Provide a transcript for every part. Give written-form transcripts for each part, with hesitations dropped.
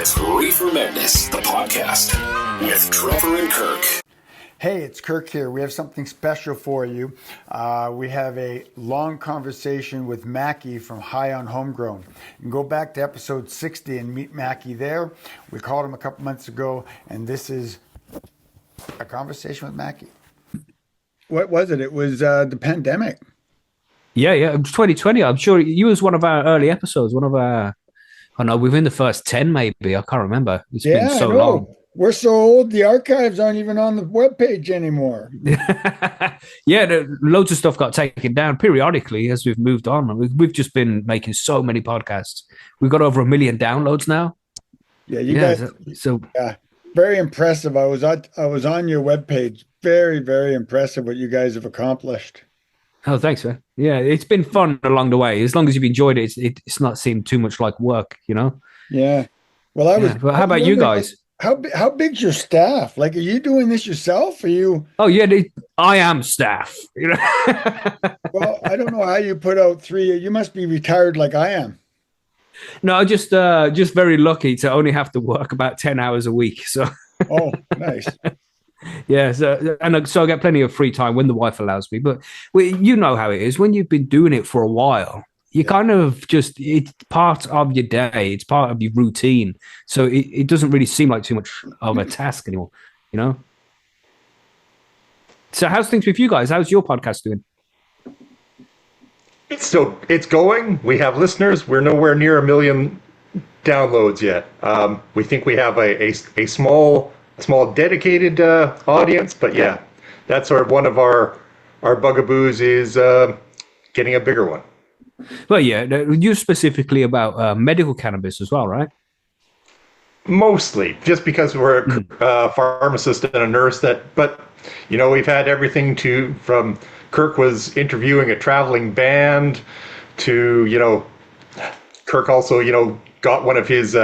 It's Reefer Madness, the podcast with Trevor and Kirk. Hey, it's Kirk here. We have something special for you. We have a long conversation with Macky from High on Homegrown. You can go back to episode 60 and meet Macky there. We called him a couple months ago, and this is a conversation with Macky. What was it? It was the pandemic. Yeah, it was 2020. I'm sure you was one of our early episodes, I know, within the first 10 maybe. I can't remember. It's been so long. We're so old, the archives aren't even on the webpage anymore. Yeah, loads of stuff got taken down periodically as we've moved on. We've just been making so many podcasts. We've got over 1 million downloads now. Yeah, you guys. Yeah, very impressive. I was on your webpage. Very, very impressive what you guys have accomplished. Oh, thanks, man. Yeah, it's been fun along the way. As long as you've enjoyed it, it's not seemed too much like work, you know? Yeah. Well, But how about you guys? How big's your staff? Like, are you doing this yourself? Are you? Oh, yeah, I am staff. You know? Well, I don't know how you put out 3. You must be retired like I am. No, just very lucky to only have to work about 10 hours a week. So. Oh, nice. Yeah, so I get plenty of free time when the wife allows me. But you know how it is when you've been doing it for a while. You kind of it's part of your day. It's part of your routine. So it doesn't really seem like too much of a task anymore, you know? So how's things with you guys? How's your podcast doing? It's going. We have listeners. We're nowhere near 1 million downloads yet. We think we have a small dedicated audience, but yeah, that's one of our bugaboos is getting a bigger one. Well, yeah, you're specifically about medical cannabis as well, right? Mostly, just because we're a pharmacist and a nurse. But you know, we've had everything from Kirk was interviewing a traveling band to Kirk also got one of his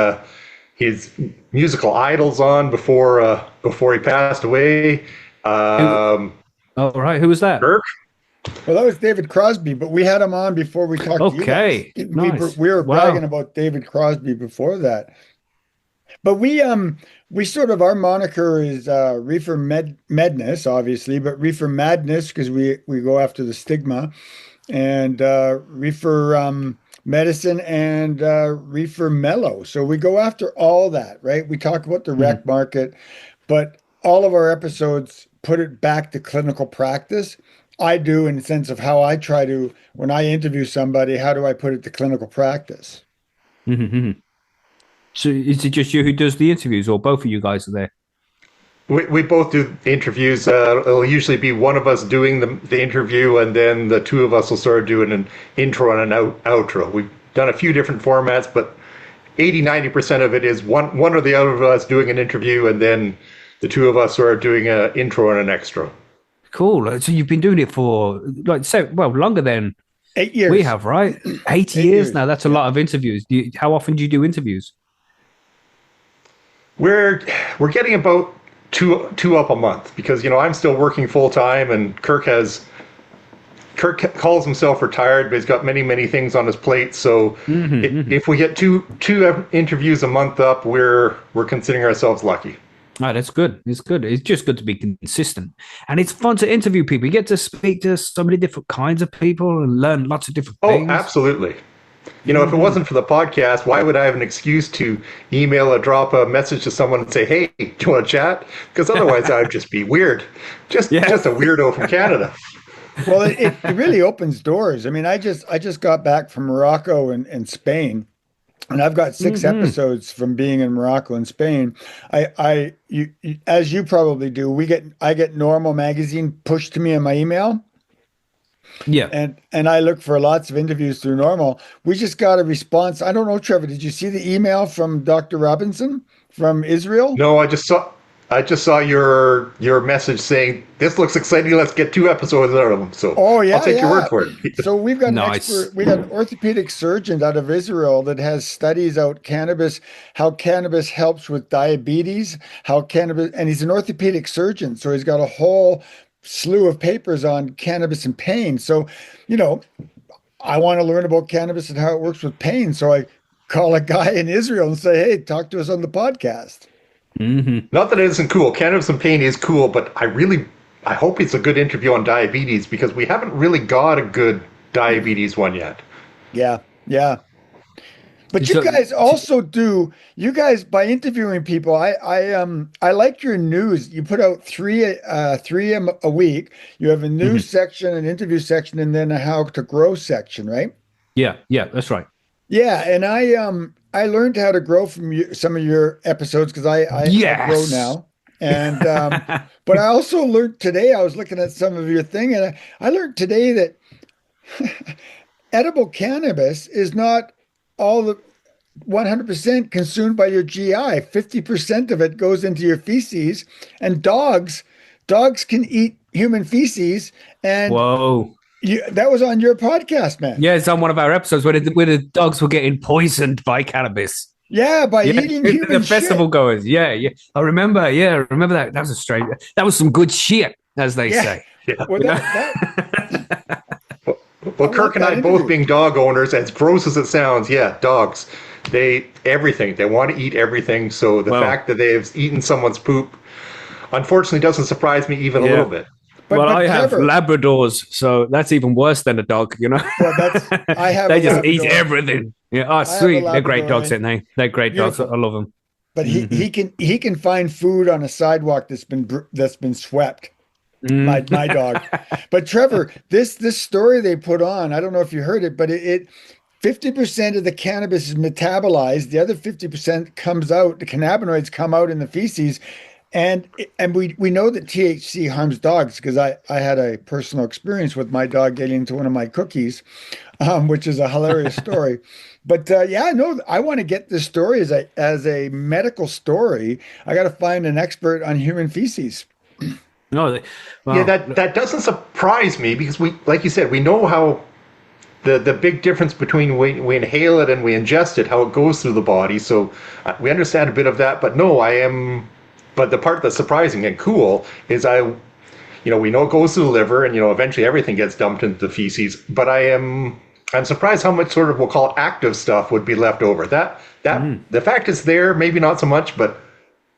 musical idols on before he passed away. Oh, right. Who was that? Kirk. Well, that was David Crosby, but we had him on before we talked to you guys. Nice. We were bragging about David Crosby before that. But we sort of, our moniker is Reefer Madness, obviously, but Reefer Madness because we go after the stigma, and Reefer Medicine and Reefer Mellow. So we go after all that, right? We talk about the rec market, but all of our episodes put it back to clinical practice. I do in the sense of how I try to, when I interview somebody, how do I put it to clinical practice? Mm-hmm. So is it just you who does the interviews, or both of you guys are there? We both do interviews. It'll usually be one of us doing the interview, and then the two of us will start doing an intro and an outro. We've done a few different formats, but 80-90% of it is one or the other of us doing an interview, and then the two of us are doing an intro and an extra. Cool. So you've been doing it for longer than 8 years. We have, right? 8 years now. That's a lot of interviews. How often do you do interviews? We're getting about two up a month because I'm still working full time, and Kirk calls himself retired, but he's got many things on his plate. So if we get two interviews a month up, we're considering ourselves lucky. Oh, that's good. It's good. It's just good to be consistent. And it's fun to interview people. You get to speak to so many different kinds of people and learn lots of different things. Oh, absolutely. If it wasn't for the podcast, why would I have an excuse to email or drop a message to someone and say, hey, do you want to chat? Because otherwise I'd just be weird. Just a weirdo from Canada. Well, it really opens doors. I mean, I just got back from Morocco and Spain. And I've got 6 episodes from being in Morocco and Spain. You, as you probably do, I get Normal magazine pushed to me in my email. Yeah. And I look for lots of interviews through Normal. We just got a response. I don't know, Trevor, did you see the email from Dr. Robinson from Israel? No, I just saw your message saying this looks exciting. Let's get 2 episodes out of them. So I'll take your word for it. So we've got an orthopedic surgeon out of Israel that has studies out how cannabis helps with diabetes, and he's an orthopedic surgeon. So he's got a whole slew of papers on cannabis and pain. So, I want to learn about cannabis and how it works with pain. So I call a guy in Israel and say, hey, talk to us on the podcast. Not that it isn't cool. Cannabis and Pain is cool, but I hope it's a good interview on diabetes, because we haven't really got a good diabetes one yet. Yeah. But you guys also do. You guys, by interviewing people, I like your news. You put out three a week. You have a news section, an interview section, and then a how to grow section, right? Yeah, that's right. Yeah, and I learned how to grow from some of your episodes because I grow now. And but I also learned today. I was looking at some of your thing, and I learned today that edible cannabis is not all the 100% consumed by your GI. 50% of it goes into your feces, and dogs can eat human feces. And whoa, that was on your podcast, man. Yeah, it's on one of our episodes where the dogs were getting poisoned by cannabis. Yeah, by eating human the festival shit. goers. Yeah. I remember. Yeah, I remember that. That was a strange. That was some good shit, as they say. Yeah. Well, Well, Kirk and I both being dog owners, as gross as it sounds, dogs. They want to eat everything. So the fact that they've eaten someone's poop, unfortunately, doesn't surprise me even a little bit. But I have Labradors, so that's even worse than a dog, you know. Well, I have. They just eat everything. Yeah, oh, sweet. They're great dogs, aren't they? They're great dogs. I love them. But he can find food on a sidewalk that's been swept. My dog. But Trevor, this story they put on, I don't know if you heard it, but it 50% of the cannabis is metabolized. The other 50% comes out. The cannabinoids come out in the feces. And we know that THC harms dogs because I had a personal experience with my dog getting into one of my cookies, which is a hilarious story. But I want to get this story as a medical story. I got to find an expert on human feces. No, that doesn't surprise me because we, like you said, we know how the big difference between we inhale it and we ingest it, how it goes through the body. So we understand a bit of that. But no, But the part that's surprising and cool is we know it goes to the liver, and eventually everything gets dumped into the feces. But I'm surprised how much sort of we'll call active stuff would be left over. The fact is there, maybe not so much, but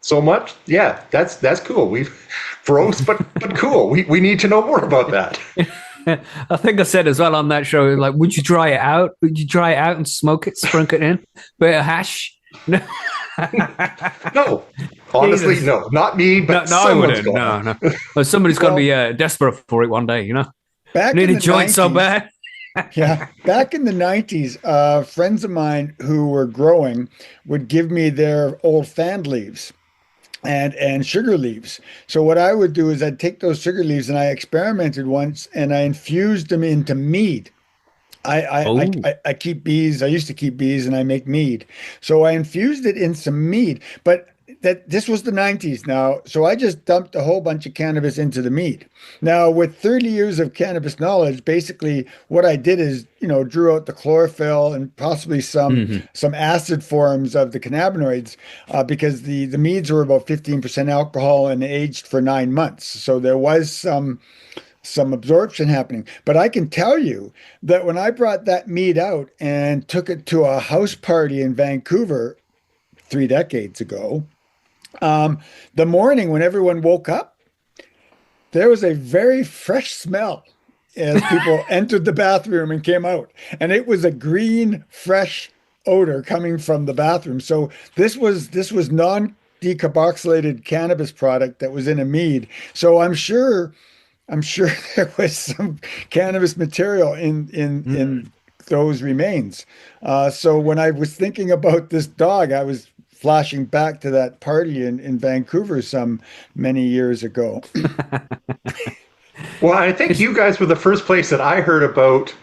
so much. Yeah, that's cool. Gross, but cool. We need to know more about that. I think I said as well on that show, like, would you try it out? Would you try it out and smoke it, sprinkle it in, bit of hash? No. No, honestly, no, not me, but no, I wouldn't. No. Well, somebody's got to be desperate for it one day, Need a joint so bad. Yeah, back in the 90s, friends of mine who were growing would give me their old fan leaves and sugar leaves. So what I would do is I'd take those sugar leaves, and I experimented once, and I infused them into mead. I keep bees. I used to keep bees, and I make mead. So I infused it in some mead, but this was the 90s now. So I just dumped a whole bunch of cannabis into the mead. Now, with 30 years of cannabis knowledge, basically what I did is, drew out the chlorophyll and possibly some acid forms of the cannabinoids, because the meads were about 15% alcohol and aged for 9 months. So there was some absorption happening. But I can tell you that when I brought that mead out and took it to a house party in Vancouver 3 decades ago, the morning when everyone woke up, there was a very fresh smell as people entered the bathroom and came out. And it was a green, fresh odor coming from the bathroom. So this was non-decarboxylated cannabis product that was in a mead. So I'm sure there was some cannabis material in those remains. So when I was thinking about this dog, I was flashing back to that party in Vancouver many years ago. Well, I think you guys were the first place that I heard about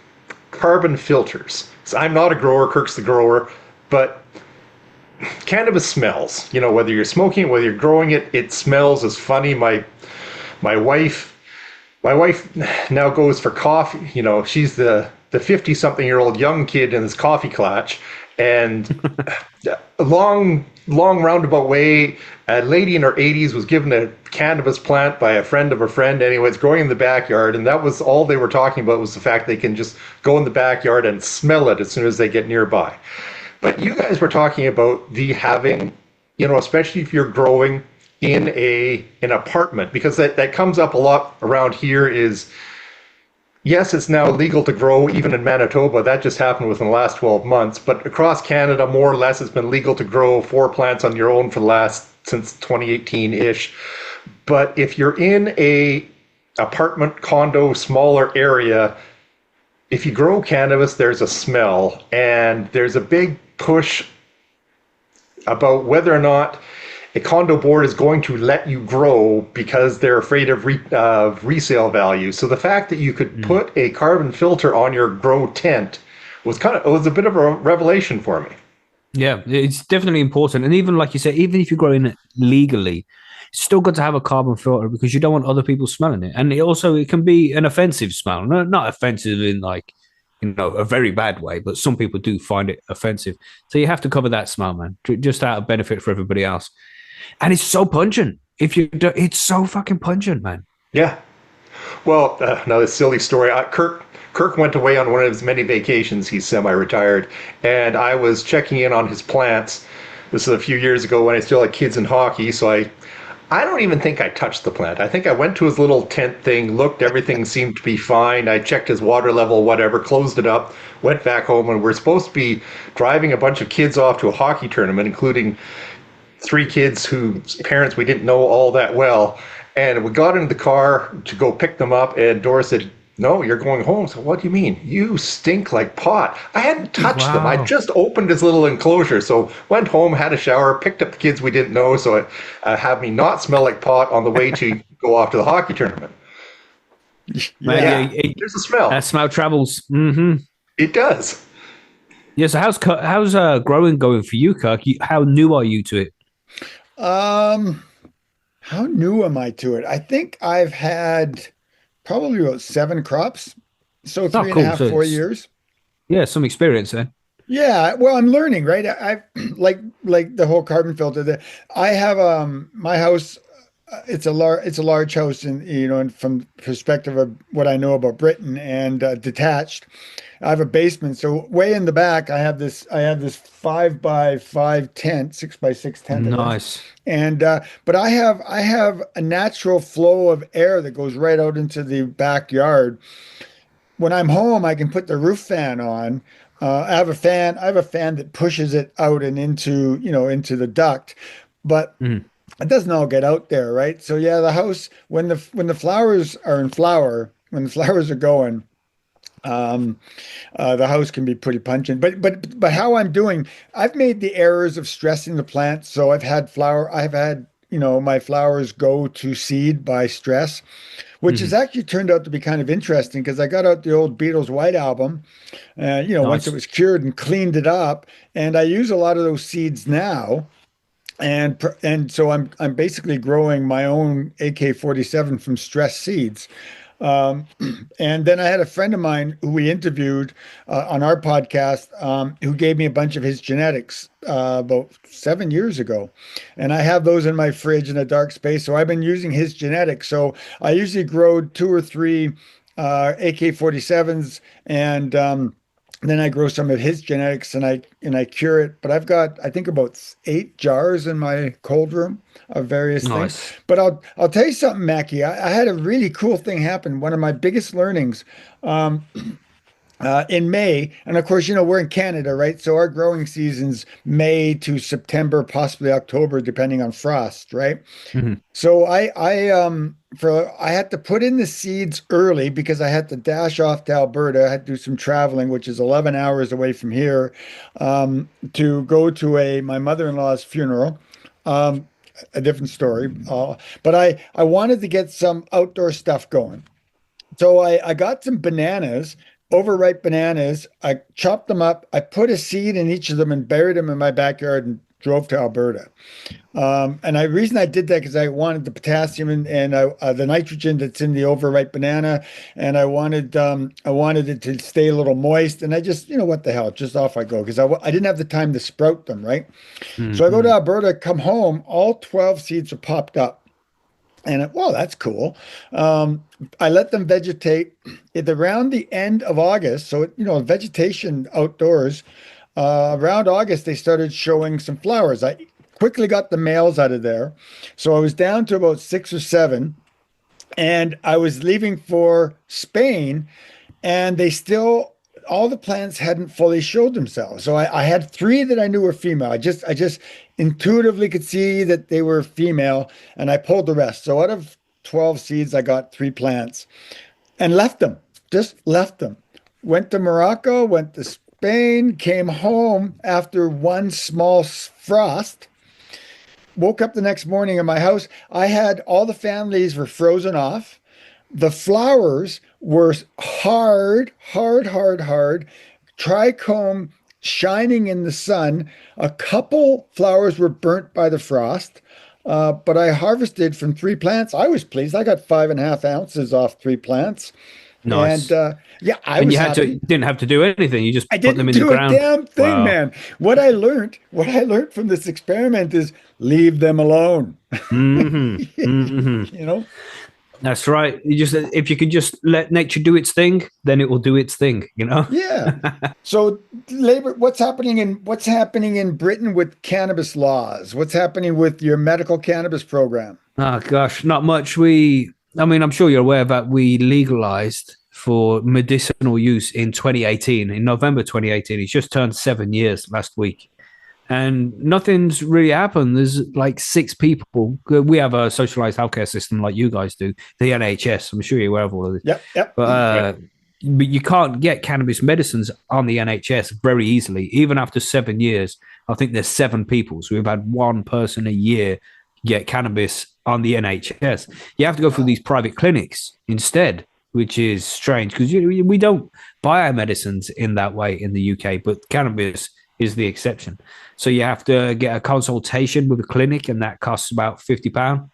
carbon filters. So I'm not a grower, Kirk's the grower, but cannabis smells. Whether you're smoking it, whether you're growing it, it smells as funny. My wife now goes for coffee. She's the 50-something-year-old young kid in this coffee clutch, and a long roundabout way, a lady in her 80s was given a cannabis plant by a friend of a friend. Anyway, it's growing in the backyard, and that was all they were talking about, was the fact they can just go in the backyard and smell it as soon as they get nearby. But you guys were talking about the having, especially if you're growing in an apartment, because that comes up a lot around here is, yes, it's now legal to grow even in Manitoba. That just happened within the last 12 months. But across Canada, more or less, it's been legal to grow 4 plants on your own since 2018-ish. But if you're in a apartment, condo, smaller area, if you grow cannabis, there's a smell, and there's a big push about whether or not a condo board is going to let you grow because they're afraid of resale value. So the fact that you could put a carbon filter on your grow tent was a bit of a revelation for me. Yeah, it's definitely important. And even like you said, even if you're growing it legally, it's still good to have a carbon filter because you don't want other people smelling it. And it can be an offensive smell. Not offensive in like, a very bad way, but some people do find it offensive. So you have to cover that smell, man, just out of benefit for everybody else. And it's so pungent. It's so fucking pungent, man. Yeah. Well, another silly story. Kirk went away on one of his many vacations. He's semi-retired, and I was checking in on his plants. This is a few years ago when I still had kids in hockey, so I don't even think I touched the plant. I think I went to his little tent thing, looked, everything seemed to be fine. I checked his water level, whatever, closed it up, went back home, and we're supposed to be driving a bunch of kids off to a hockey tournament, including 3 kids whose parents we didn't know all that well. And we got into the car to go pick them up, and Dora said, "No, you're going home." So, "What do you mean? You stink like pot." I hadn't touched them. I just opened his little enclosure. So went home, had a shower, picked up the kids we didn't know, so it have me not smell like pot on the way to go off to the hockey tournament. Yeah, there's a smell. That smell travels. Mm-hmm. It does. Yeah, so how's growing going for you, Kirk? How new are you to it? How new am I to it? I think I've had probably about 7 crops. So 3.5, 4 years. Yeah, some experience then. Yeah, well, I'm learning, right? I like the whole carbon filter. I have my house. It's a large house, and from perspective of what I know about Britain, and detached. I have a basement, so way in the back, I have this 5x5 tent, 6x6 tent. Nice. And but I have a natural flow of air that goes right out into the backyard. When I'm home, I can put the roof fan on. I have a fan that pushes it out and into the duct, but it doesn't all get out there, right? So yeah, the house, when the flowers are in flower, when the flowers are going, the house can be pretty pungent. But how I'm doing, I've made the errors of stressing the plant. So I've had my flowers go to seed by stress, which has actually turned out to be kind of interesting because I got out the old Beatles White Album, nice. Once it was cured, and cleaned it up, and I use a lot of those seeds now. And so I'm basically growing my own AK-47 from stress seeds. And then I had a friend of mine who we interviewed on our podcast, who gave me a bunch of his genetics about 7 years ago. And I have those in my fridge in a dark space. So I've been using his genetics. So I usually grow 2 or 3 AK-47s, and then I grow some of his genetics, and I cure it. But I've got, I think, about 8 jars in my cold room of various things. But I'll tell you something, Macky. I had a really cool thing happen. One of my biggest learnings in May, and of course, we're in Canada, right? So our growing season's May to September, possibly October, depending on frost, right? Mm-hmm. So I had to put in the seeds early because I had to dash off to Alberta. I had to do some traveling, which is 11 hours away from here, to go to my mother-in-law's funeral. A different story. But I wanted to get some outdoor stuff going. So I got some bananas, overripe bananas. I chopped them up. I put a seed in each of them and buried them in my backyard and drove to Alberta. And the reason I did that because I wanted the potassium and the nitrogen that's in the overripe banana, and I wanted it to stay a little moist. And I just, what the hell, just off I go because I didn't have the time to sprout them, right? Mm-hmm. So I go to Alberta, come home, all 12 seeds are popped up. And that's cool. I let them vegetate. Around the end of August, so vegetation outdoors. Around August, they started showing some flowers. I quickly got the males out of there. So I was down to about 6 or 7, and I was leaving for Spain, and they still, all the plants hadn't fully showed themselves. So I had 3 that I knew were female. I just intuitively could see that they were female, and I pulled the rest. So out of 12 seeds, I got 3 plants and left them, just left them. Went to Morocco, went to Spain, came home after one small frost. Woke up the next morning in my house. I had all the fan leaves were frozen off. The flowers were hard, hard, hard, hard, trichome shining in the sun. A couple flowers were burnt by the frost, but I harvested from 3 plants. I was pleased. I got 5.5 ounces off 3 plants. Nice. And yeah, I And was you had happy. didn't have to do anything. You just I put them didn't in the do a ground. damn thing, Wow. man. What I learned from this experiment is leave them alone. You know? That's right. You just if you can just let nature do its thing, then it will do its thing. Yeah. So labor, what's happening in Britain with cannabis laws? What's happening with your medical cannabis program? Oh gosh, not much. I'm sure you're aware that we legalized for medicinal use in 2018, in November 2018. It's just turned 7 years last week. And nothing's really happened. There's like 6 people. We have a socialized healthcare system like you guys do, the NHS. I'm sure you're aware of all of this. Yep. But you can't get cannabis medicines on the NHS very easily. Even after 7 years, I think there's 7 people. So we've had 1 person a year get cannabis on the NHS. You have to go through these private clinics instead, which is strange because we don't buy our medicines in that way in the UK, but cannabis is the exception. So you have to get a consultation with a clinic, and that costs about £50.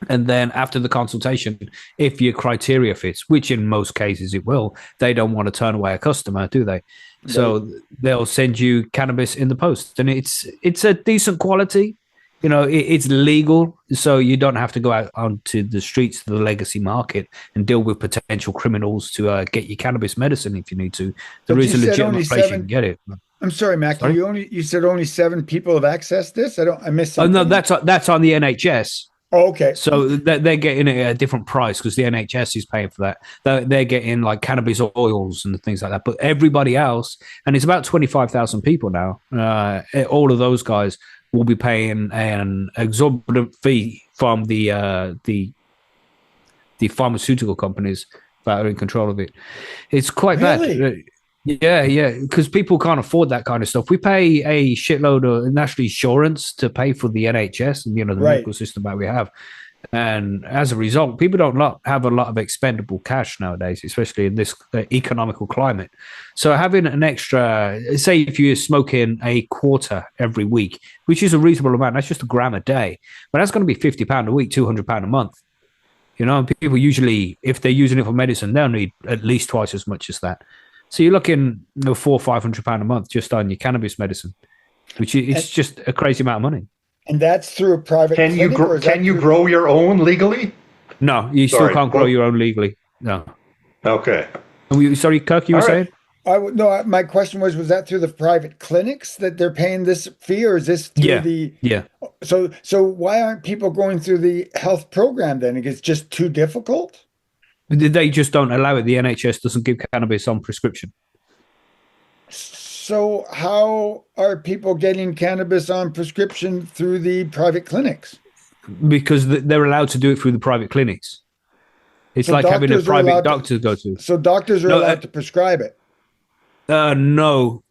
And then after the consultation, if your criteria fits, which in most cases it will, they don't want to turn away a customer, do they? So they'll send you cannabis in the post, and it's a decent quality. It's legal, so you don't have to go out onto the streets of the legacy market and deal with potential criminals to get your cannabis medicine if you need to. There is a legitimate place you can get it. I'm sorry, Macky. Sorry? You said only 7 people have accessed this. I missed Oh something. no, that's on the NHS. Oh, okay. So they're getting it at a different price because the NHS is paying for that. They're getting like cannabis oils and things like that. But everybody else, and it's about 25,000 people now. All of those guys will be paying an exorbitant fee from the pharmaceutical companies that are in control of it. It's quite Really? bad. Yeah, because people can't afford that kind of stuff. We pay a shitload of national insurance to pay for the NHS and the Right. medical system that we have, and as a result, people don't have a lot of expendable cash nowadays, especially in this economical climate. So having an extra, say, if you're smoking a quarter every week, which is a reasonable amount, that's just a gram a day, but that's going to be £50 a week, £200 a month. People usually, if they're using it for medicine, they'll need at least twice as much as that. So you're looking £400 or £500 a month just on your cannabis medicine, which is just a crazy amount of money. And that's through a private Can you clinic, or is that can you through- grow your own legally? No, you still Sorry, can't grow what? your own legally. No. Okay. Sorry, Kirk, you were All right. saying? No, my question was that through the private clinics that they're paying this fee, or is this through Yeah. So why aren't people going through the health program then? It's just too difficult? They just don't allow it. The NHS doesn't give cannabis on prescription. So how are people getting cannabis on prescription through the private clinics? Because they're allowed to do it through the private clinics. It's So like having a doctors are private allowed doctor to go to. So doctors are No, allowed to prescribe it. No.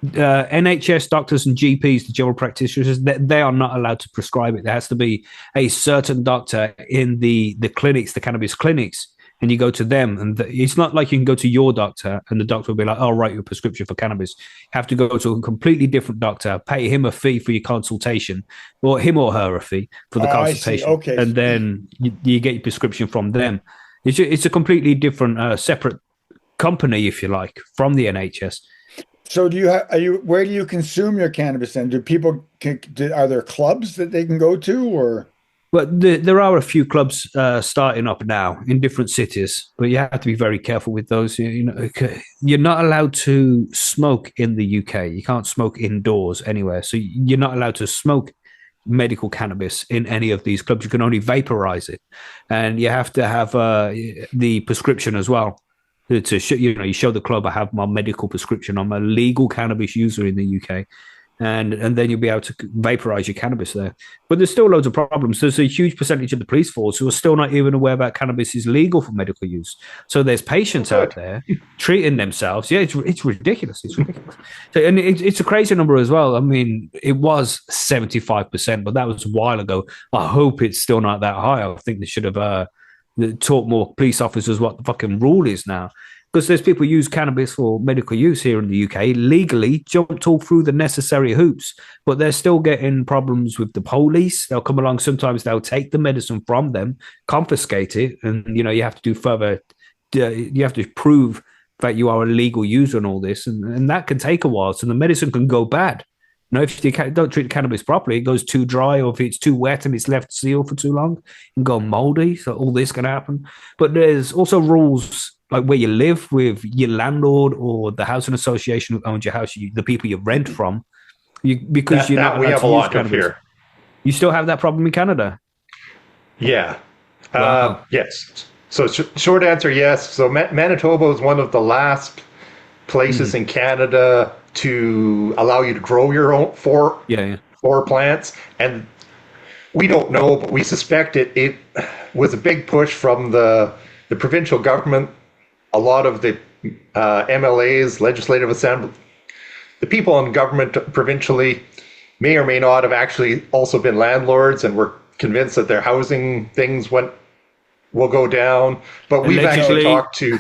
NHS doctors and GPs, the general practitioners, they are not allowed to prescribe it. There has to be a certain doctor in the clinics, the cannabis clinics, and you go to them. And it's not like you can go to your doctor and the doctor will be like, "Oh, write your prescription for cannabis." You have to go to a completely different doctor, pay him a fee for your consultation, or him or her a fee for the I see. consultation. Okay. And then you get your prescription from them. It's a completely different, separate company, if you like, from the NHS. So where do you consume your cannabis then? Are there clubs that they can go to, or? But there are a few clubs starting up now in different cities, but you have to be very careful with those. You're not allowed to smoke in the UK. You can't smoke indoors anywhere. So you're not allowed to smoke medical cannabis in any of these clubs. You can only vaporize it, and you have to have the prescription as well. To show, you show the club I have my medical prescription. I'm a legal cannabis user in the UK, and then you'll be able to vaporize your cannabis there. But there's still loads of problems. There's a huge percentage of the police force who are still not even aware about cannabis is legal for medical use. So there's patients out there treating themselves. Yeah, it's ridiculous. It's ridiculous. So, and it's a crazy number as well. I mean, it was 75%, but that was a while ago. I hope it's still not that high. I think they should have taught more police officers what the fucking rule is now. Because there's people who use cannabis for medical use here in the UK legally, jumped all through the necessary hoops, but they're still getting problems with the police. They'll come along. Sometimes they'll take the medicine from them, confiscate it, and you have to do further. You have to prove that you are a legal user and all this, and that can take a while. So the medicine can go bad. If you don't treat the cannabis properly, it goes too dry, or if it's too wet and it's left sealed for too long, it can go moldy. So all this can happen. But there's also rules like where you live with your landlord or the housing association who owns your house, the people you rent from, because you're not allowed to use cannabis. We have a lot of here. You still have that problem in Canada? Yeah. Wow. Yes. So short answer, yes. So Manitoba is one of the last places in Canada to allow you to grow your own four plants. And we don't know, but we suspect it was a big push from the provincial government. A lot of the MLAs, legislative assembly, the people in government provincially may or may not have actually also been landlords and were convinced that their housing things will go down. But we've actually talked to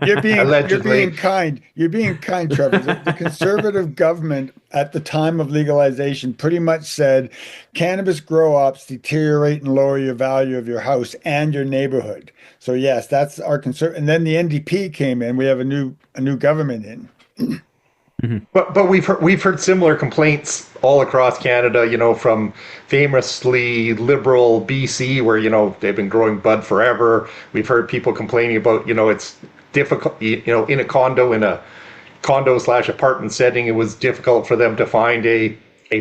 You're being kind. You're being kind, Trevor. The conservative government at the time of legalization pretty much said cannabis grow-ops deteriorate and lower your value of your house and your neighborhood. So yes, that's our concern. And then the NDP came in. We have a new government in. But we've heard similar complaints all across Canada, from famously liberal BC, where they've been growing bud forever. We've heard people complaining about it's difficult, in a condo/apartment setting, it was difficult for them to find a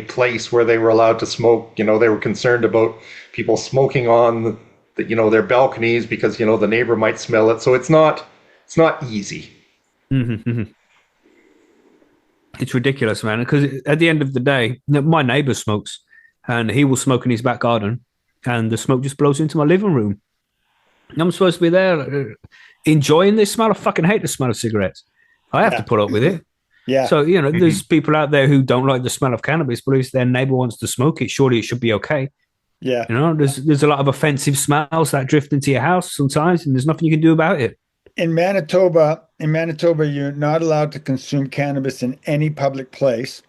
place where they were allowed to smoke. They were concerned about people smoking on their balconies because the neighbor might smell it. So it's not easy. It's ridiculous, man, because at the end of the day, my neighbor smokes and he will smoke in his back garden and the smoke just blows into my living room. I'm supposed to be there enjoying this smell. I fucking hate the smell of cigarettes. I have to put up with it. Yeah. So, there's people out there who don't like the smell of cannabis, but if their neighbor wants to smoke it, surely it should be okay. Yeah. There's a lot of offensive smells that drift into your house sometimes, and there's nothing you can do about it. In Manitoba, you're not allowed to consume cannabis in any public place.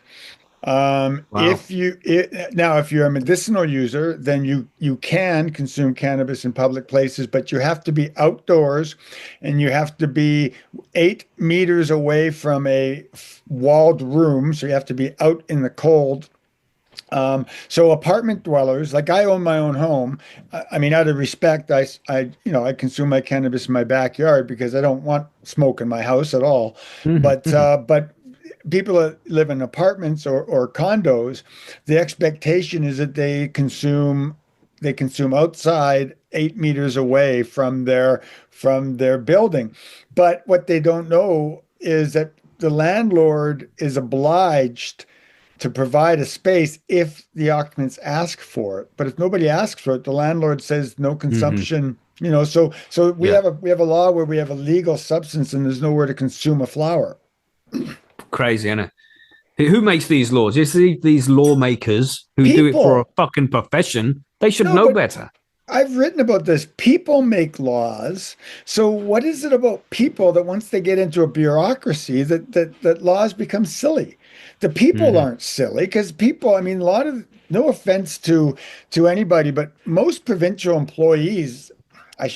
Wow. If you're a medicinal user, then you can consume cannabis in public places, but you have to be outdoors, and you have to be 8 meters away from a walled room. So you have to be out in the cold. So apartment dwellers, like I own my own home. I mean, out of respect, I consume my cannabis in my backyard because I don't want smoke in my house at all. But people that live in apartments or condos, the expectation is that they consume outside 8 meters away from their building. But what they don't know is that the landlord is obliged to provide a space if the occupants ask for it. But if nobody asks for it, the landlord says no consumption. So we have a law where we have a legal substance and there's nowhere to consume a flower. Crazy, isn't it? Who makes these laws? You see these lawmakers who do it for a fucking profession. They should know better. I've written about this. People make laws. So what is it about people that once they get into a bureaucracy that laws become silly? The people aren't silly because people, I mean, no offense to anybody, but most provincial employees, a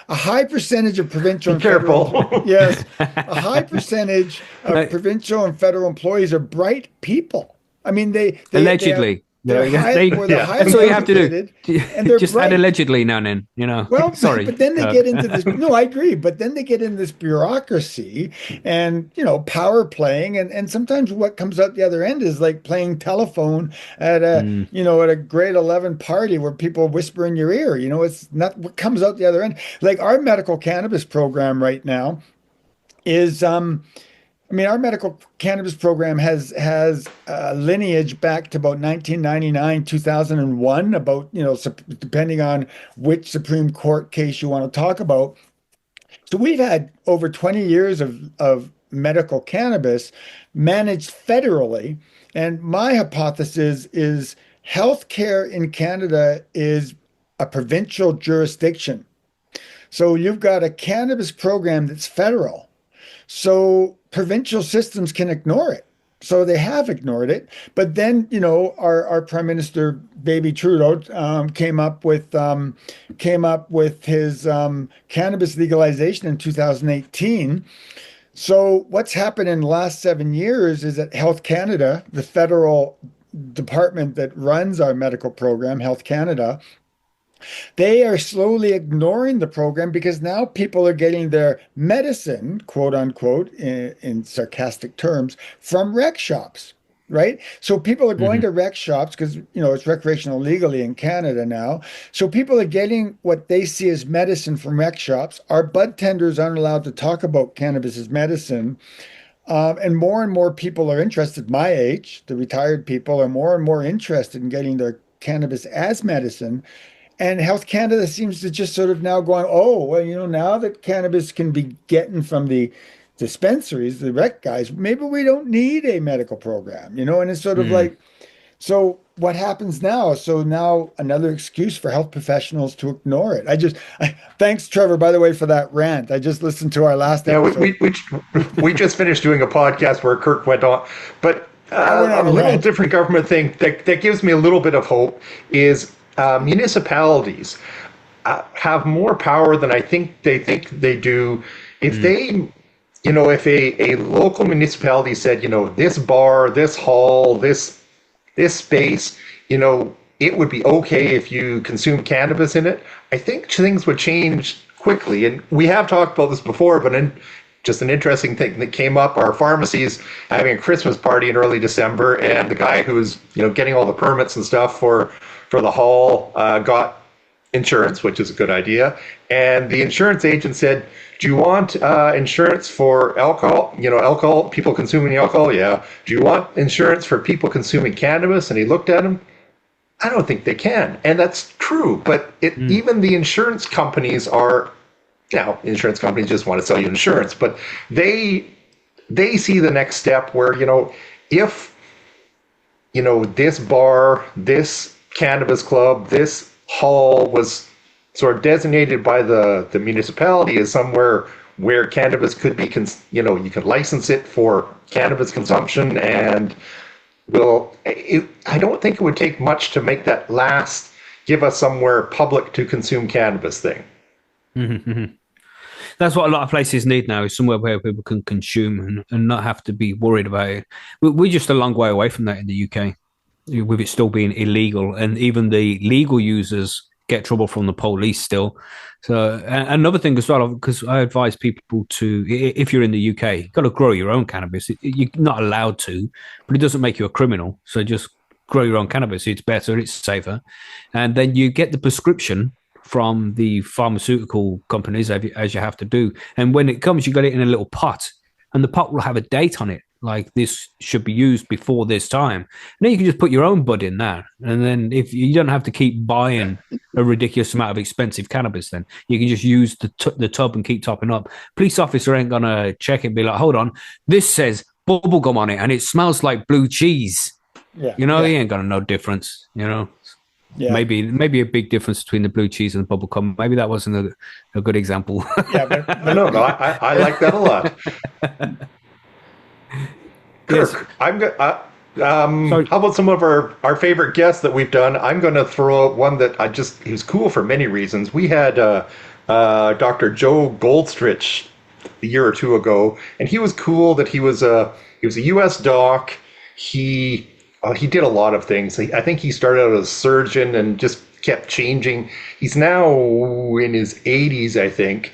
high percentage of provincial and federal, a high percentage of provincial and federal employees are bright people. I mean, they allegedly. They're Yeah. highly That's all you have to educated, do. and they're Just bright. add allegedly now and then, you know. Well, Sorry. but then they get into this. No, I agree. But then they get into this bureaucracy and, power playing. And sometimes what comes out the other end is like playing telephone at a grade 11 party where people whisper in your ear. It's not what comes out the other end. Like our medical cannabis program right now is, our medical cannabis program has lineage back to about 1999, 2001, about, depending on which Supreme Court case you want to talk about. So we've had over 20 years of medical cannabis managed federally. And my hypothesis is healthcare in Canada is a provincial jurisdiction. So you've got a cannabis program that's federal. So provincial systems can ignore it. So they have ignored it. But then, our Prime Minister, Baby Trudeau, came up with his cannabis legalization in 2018. So what's happened in the last 7 years is that Health Canada, the federal department that runs our medical program, Health Canada, they are slowly ignoring the program because now people are getting their medicine, quote unquote, in sarcastic terms, from rec shops, right? So people are going to rec shops because, it's recreational legally in Canada now. So people are getting what they see as medicine from rec shops. Our bud tenders aren't allowed to talk about cannabis as medicine. And more people are interested, my age, the retired people are more and more interested in getting their cannabis as medicine. And Health Canada seems to just sort of now going, oh, well, now that cannabis can be getting from the dispensaries, the rec guys, maybe we don't need a medical program, and it's sort of like, so what happens now? So now another excuse for health professionals to ignore it. Thanks, Trevor, by the way, for that rant. I just listened to our last episode. We just finished doing a podcast where Kirk went on, but a little different government thing that gives me a little bit of hope is municipalities have more power than I think they do. If they, if a local municipality said, this bar, this hall, this space, it would be okay if you consume cannabis in it, I think things would change quickly. And we have talked about this before, but just an interesting thing that came up, our pharmacies having a Christmas party in early December, and the guy who was, getting all the permits and stuff for the hall got insurance, which is a good idea. And the insurance agent said, do you want insurance for alcohol? Alcohol, people consuming alcohol? Yeah. Do you want insurance for people consuming cannabis? And he looked at him. I don't think they can. And that's true. But even the insurance companies are, insurance companies just want to sell you insurance. But they see the next step where, if, this bar, this cannabis club, this hall was sort of designated by the municipality as somewhere where cannabis could be, you could license it for cannabis consumption, and I don't think it would take much to make that last, give us somewhere public to consume cannabis thing. That's what a lot of places need now, is somewhere where people can consume and not have to be worried about it. We're just a long way away from that in the UK, with it still being illegal, and even the legal users get trouble from the police still. So another thing as well, because I advise people to, if you're in the UK, you've got to grow your own cannabis. You're not allowed to, but it doesn't make you a criminal. So just grow your own cannabis. It's better, it's safer. And then you get the prescription from the pharmaceutical companies, as you have to do. And when it comes, you got it in a little pot, and the pot will have a date on it, like this should be used before this time. And then you can just put your own bud in there. And then if you don't have to keep buying a ridiculous amount of expensive cannabis, then you can just use the tub and keep topping up. Police officer ain't going to check it and be like, hold on, this says bubblegum on it and it smells like blue cheese. Yeah. He ain't got to know difference, Yeah. Maybe a big difference between the blue cheese and the bubblegum. Maybe that wasn't a good example. Yeah, but no, I like that a lot. Kirk, Yes. I'm good. How about some of our favorite guests that we've done? I'm going to throw out one that he was cool for many reasons. We had Dr. Joe Goldstrich a year or two ago, and he was cool that he was a U.S. doc. He He did a lot of things. I think he started out as a surgeon and just kept changing. He's now in his 80s, I think.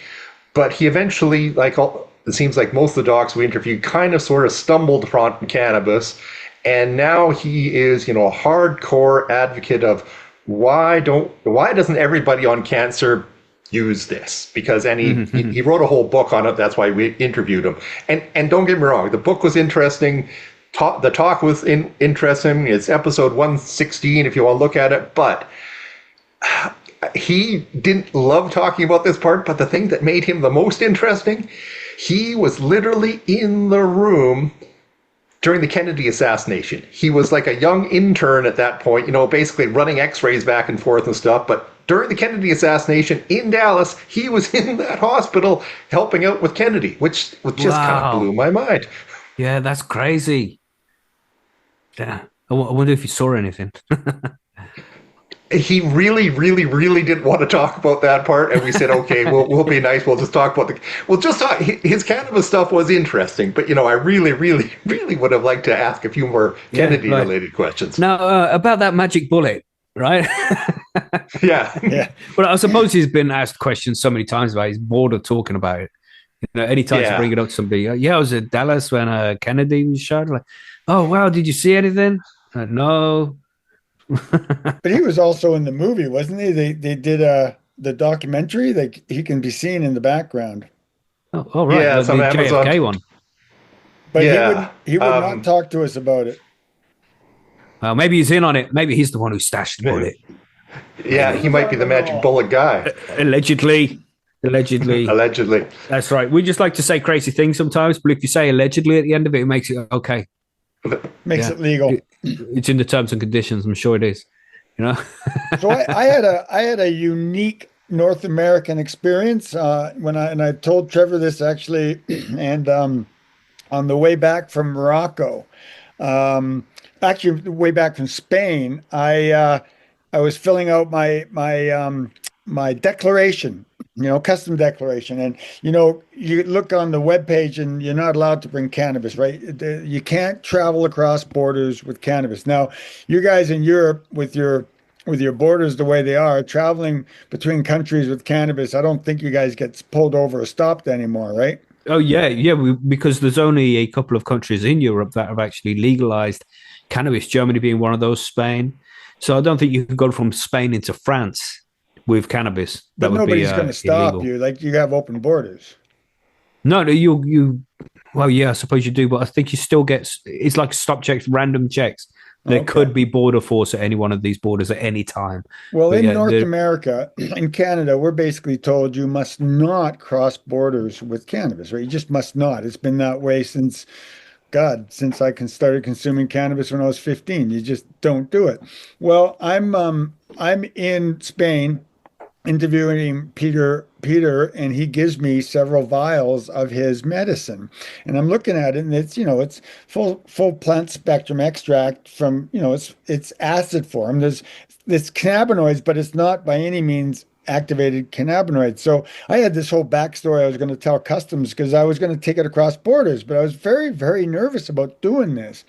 But he eventually, it seems like most of the docs we interviewed kind of sort of stumbled upon cannabis. And now he is, a hardcore advocate of why doesn't everybody on cancer use this? Because he wrote a whole book on it. That's why we interviewed him. And don't get me wrong, the book was interesting. The talk was interesting. It's episode 116 if you want to look at it. But he didn't love talking about this part. But the thing that made him the most interesting, he was literally in the room during the Kennedy assassination. He was like a young intern at that point, basically running x-rays back and forth and stuff. But during the Kennedy assassination in Dallas, he was in that hospital helping out with Kennedy, which just kind of blew my mind. Yeah, that's crazy. Yeah. I wonder if you saw anything. He really, really, really didn't want to talk about that part, and we said, "Okay, we'll be nice. We'll just talk about his cannabis stuff was interesting, but I really, really, really would have liked to ask a few more Kennedy-related questions." Now, about that magic bullet, right? Yeah. Well, I suppose he's been asked questions so many times about it, he's bored of talking about it. Anytime to bring it up to somebody, I was in Dallas when Kennedy was shot. Like, oh wow, did you see anything? No. But he was also in the movie, wasn't he? They did the documentary. He can be seen in the background. Oh right, yeah, the JFK one. But he would not talk to us about it. Well, maybe he's in on it. Maybe he's the one who stashed the bullet. Yeah, he might be the magic bullet guy. Allegedly. That's right. We just like to say crazy things sometimes, but if you say allegedly at the end of it, it makes it okay. Makes it legal. It's in the terms and conditions. I'm sure it is. So I had a unique North American experience when I told Trevor this actually, and on the way back from Morocco, actually the way back from Spain, I was filling out my declaration. Custom declaration. And, you look on the webpage and you're not allowed to bring cannabis, right? You can't travel across borders with cannabis. Now, you guys in Europe with your borders the way they are, traveling between countries with cannabis, I don't think you guys get pulled over or stopped anymore, right? Oh, yeah. Because there's only a couple of countries in Europe that have actually legalized cannabis, Germany being one of those, Spain. So I don't think you can go from Spain into France with cannabis. But nobody's going to stop illegal. You. Like, you have open borders. No, you. Well, yeah, I suppose you do, but I think you still get. It's like stop checks, random checks. There could be border force at any one of these borders at any time. Well, in North America, in Canada, we're basically told you must not cross borders with cannabis, right? You just must not. It's been that way since I started consuming cannabis when I was 15. You just don't do it. Well, I'm in Spain interviewing Peter, and he gives me several vials of his medicine, and I'm looking at it, and it's full plant spectrum extract from it's acid form. There's cannabinoids, but it's not by any means activated cannabinoids. So I had this whole backstory I was going to tell customs because I was going to take it across borders, but I was very, very nervous about doing this.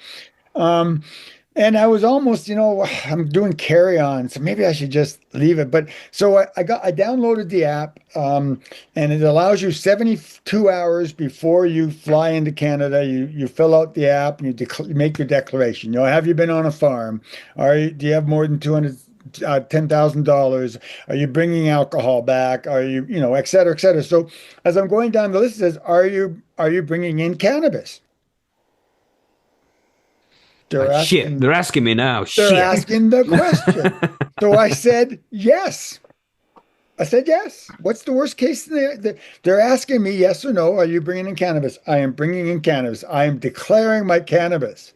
And I was almost, I'm doing carry-on, so maybe I should just leave it. But so I downloaded the app, and it allows you 72 hours before you fly into Canada. You fill out the app and you make your declaration. Have you been on a farm? Do you have more than $10,000? Are you bringing alcohol back? Are you, et cetera, et cetera. So as I'm going down the list, it says, are you bringing in cannabis? They're asking me now. They're asking the question. So I said, yes. What's the worst case? They're asking me, yes or no, are you bringing in cannabis? I am bringing in cannabis. I am declaring my cannabis.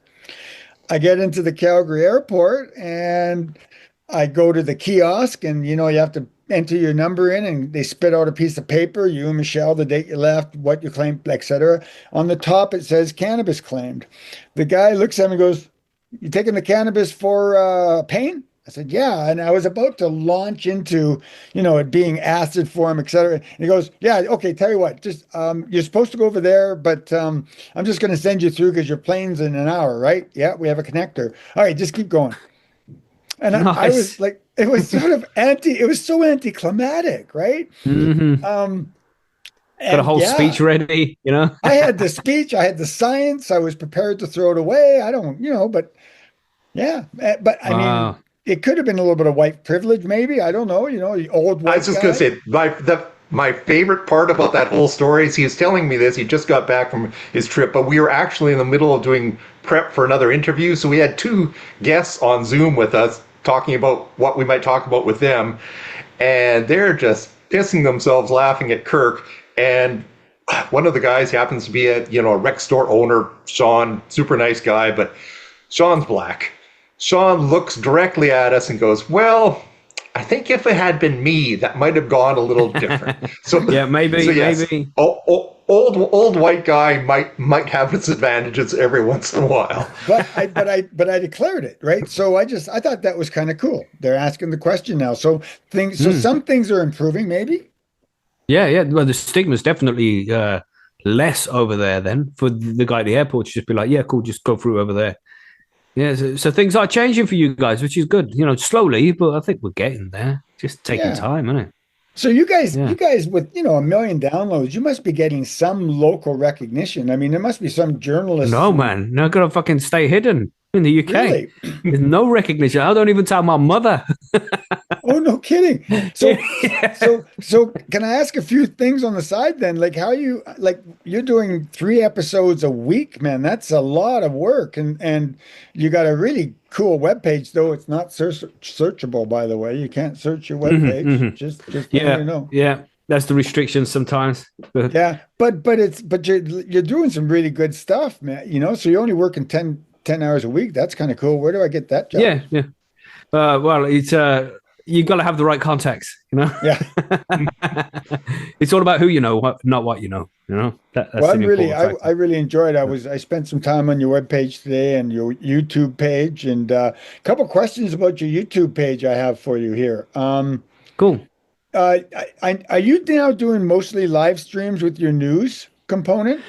I get into the Calgary airport and I go to the kiosk, and, you have to enter your number in, and they spit out a piece of paper, you and Michelle, the date you left, what you claimed, etc. On the top, it says cannabis claimed. The guy looks at me and goes, "You taking the cannabis for pain?" I said, yeah. And I was about to launch into, it being acid form, et cetera. And he goes, yeah, okay, tell you what, just you're supposed to go over there, but I'm just going to send you through because your plane's in an hour, right? Yeah, we have a connector. All right, just keep going. And I was Nice. like, it was sort of it was so anticlimactic, right? Hmm. Um, Got a and whole speech yeah, ready, you know? I had the speech, I had the science, I was prepared to throw it away. I don't, but yeah, but I mean, Wow. it could have been a little bit of white privilege, maybe. I don't know, the old I was white just going to guy. say my favorite part about that whole story is he was telling me this. He just got back from his trip, but we were actually in the middle of doing prep for another interview, so we had two guests on Zoom with us talking about what we might talk about with them, and they're just pissing themselves laughing at Kirk. And one of the guys happens to be a rec store owner, Sean, super nice guy, but Sean's black. Sean looks directly at us and goes, "Well, I think if it had been me, that might have gone a little different." So, Yeah, so maybe, yes, maybe. old white guy might have its advantages every once in a while. But I declared it, right? So I thought that was kind of cool. They're asking the question now. So Mm. some things are improving, maybe. Yeah, yeah. Well, the stigma's definitely less over there then for the guy at the airport to just be like, yeah, cool, just go through over there. Yeah, so things are changing for you guys, which is good. Slowly, but I think we're getting there. Just taking Yeah. time, isn't it? So you Yeah. guys with, 1 million downloads, you must be getting some local recognition. I mean, there must be some journalists No, and man. Not gonna fucking stay hidden in the UK. really. There's no recognition. I don't even tell my mother. Oh, no kidding. So, Yeah. so can I ask a few things on the side then? Like how you're doing 3 episodes a week, man. That's a lot of work. And you got a really cool webpage, though it's not searchable, by the way. You can't search your Mhm, webpage. mhm. Just letting you Yeah, know. yeah. That's the restrictions sometimes. But Yeah, but you're doing some really good stuff, man. So you're only working ten hours a week. That's kind of cool. Where do I get that job? yeah, yeah. Well, it's you got to have the right contacts, you know. Yeah. It's all about who you know, not what you know. That's Well, an important I factor. really enjoyed. I spent some time on your webpage today and your YouTube page, and a couple questions about your YouTube page I have for you here. Cool. Are you now doing mostly live streams with your news component?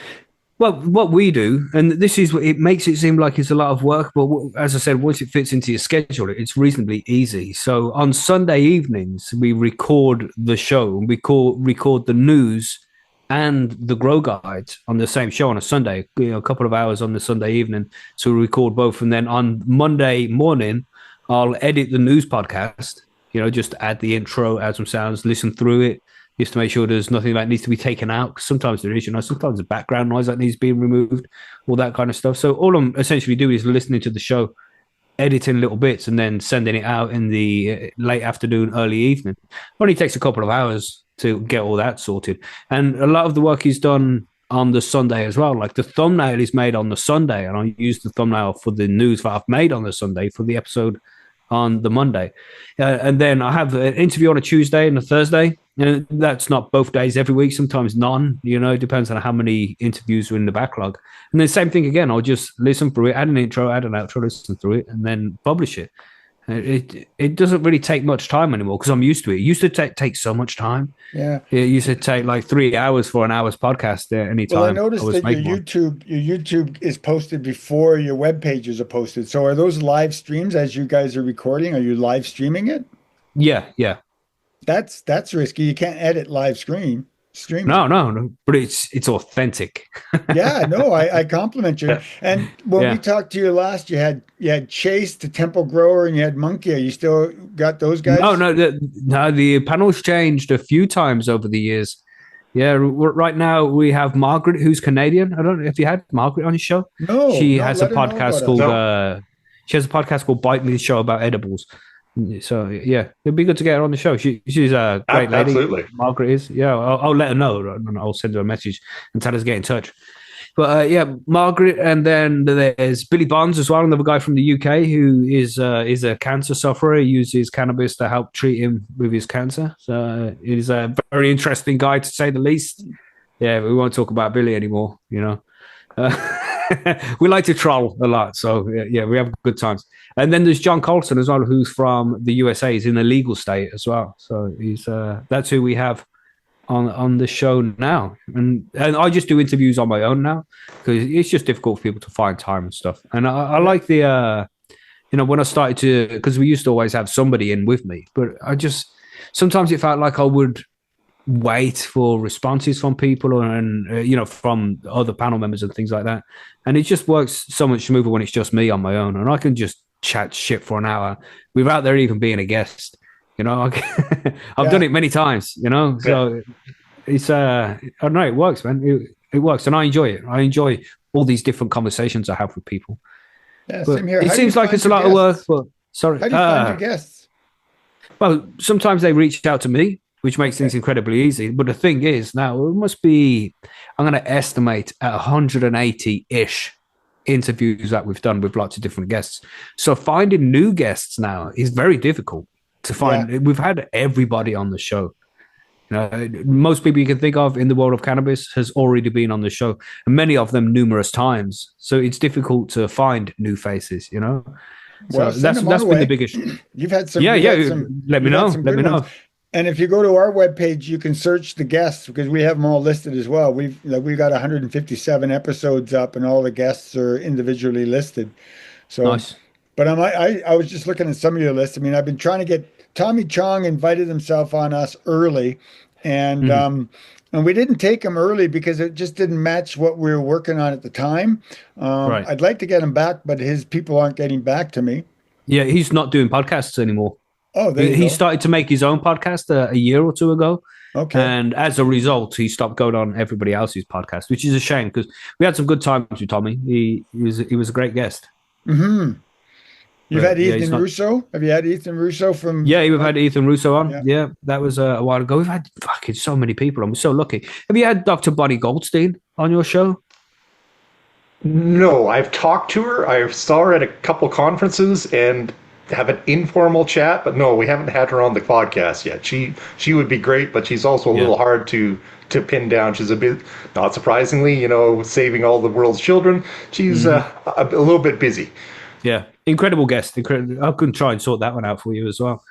Well, what we do, and this is what it makes it seem like it's a lot of work, but as I said, once it fits into your schedule, it's reasonably easy. So on Sunday evenings, we record the show and record the news and the grow guides on the same show on a Sunday, a couple of hours on the Sunday evening. So we record both. And then on Monday morning, I'll edit the news podcast, just add the intro, add some sounds, listen through it just to make sure there's nothing that needs to be taken out. 'Cause sometimes there is, sometimes the background noise that needs being removed, all that kind of stuff. So all I'm essentially doing is listening to the show, editing little bits, and then sending it out in the late afternoon, early evening. Only takes a couple of hours to get all that sorted. And a lot of the work is done on the Sunday as well. Like the thumbnail is made on the Sunday, and I use the thumbnail for the news that I've made on the Sunday for the episode on the Monday. And then I have an interview on a Tuesday and a Thursday. And that's not both days every week, sometimes none, it depends on how many interviews are in the backlog. And then same thing again, I'll just listen through it, add an intro, add an outro, listen through it, and then publish it. It doesn't really take much time anymore because I'm used to it. It used to take so much time. Yeah. It used to take like 3 hours for an hour's podcast at any Well, I time I noticed was that your making one. YouTube is posted before your web pages are posted. So are those live streams as you guys are recording? Are you live streaming it? Yeah, yeah. That's risky. You can't edit live streaming. No. But it's authentic. Yeah, no, I compliment you. And when we Yeah. talked to you last, you had Chase, the Temple Grower, and you had Monkey. Are you still got those No, guys? no, the panel's changed a few times over the years. Yeah, right now we have Margaret, who's Canadian. I don't know if you had Margaret on your show. No, She no, has a let her know about podcast us. called No. she has a podcast called Bite Me Show about edibles. So yeah, it'd be good to get her on the show. She's a great lady. Absolutely. Margaret is. Yeah, I'll let her know. I'll send her a message and tell her to get in touch. But yeah, Margaret, and then there's Billy Bonds as well, another guy from the UK who is a cancer sufferer. He uses cannabis to help treat him with his cancer. So he's a very interesting guy to say the least. Yeah, we won't talk about Billy anymore. we like to troll a lot. So yeah, we have good times. And then there's John Colson as well, who's from the USA. He's in a legal state as well. So he's that's who we have on the show now. And I just do interviews on my own now because it's just difficult for people to find time and stuff. And I like the when I started to, because we used to always have somebody in with me, but sometimes it felt like I would wait for responses from people and from other panel members and things like that. And it just works so much smoother when it's just me on my own, and I can just chat shit for an hour without there even being a guest. I've done it many times. So it's I don't know, it works, man. It works, and I enjoy it. I enjoy all these different conversations I have with people. Yeah, same here. It seems like it's a lot of work, but sorry. How do you find your guests? Well, sometimes they reach out to me, which makes things incredibly easy. But the thing is, now it must be, I'm going to estimate at 180-ish interviews that we've done with lots of different guests. So finding new guests now is very difficult to find. Yeah. We've had everybody on the show. Most people you can think of in the world of cannabis has already been on the show, and many of them numerous times. So it's difficult to find new faces, So that's been the biggest. You've had some. Let me know. Let me know. And if you go to our webpage, you can search the guests because we have them all listed as well. We've got 157 episodes up, and all the guests are individually listed. So nice. But I was just looking at some of your lists. I mean, I've been trying to get Tommy Chong invited himself on us early, and and we didn't take him early because it just didn't match what we were working on at the time. Right. I'd like to get him back, but his people aren't getting back to me. Yeah, he's not doing podcasts anymore. Oh, he started to make his own podcast a year or two ago. Okay. And as a result, he stopped going on everybody else's podcast, which is a shame because we had some good times with Tommy. He was a great guest. Mm-hmm. You've had Ethan Russo? Have you had Ethan Russo from? Yeah, we've had Ethan Russo on. Yeah, that was a while ago. We've had fucking so many people on. We're so lucky. Have you had Dr. Bonnie Goldstein on your show? No, I've talked to her. I saw her at a couple conferences and have an informal chat, but no, we haven't had her on the podcast yet. She would be great, but she's also a little hard to pin down. She's a bit, not surprisingly, saving all the world's children. She's a little bit busy. Yeah, incredible guest. I can try and sort that one out for you as well.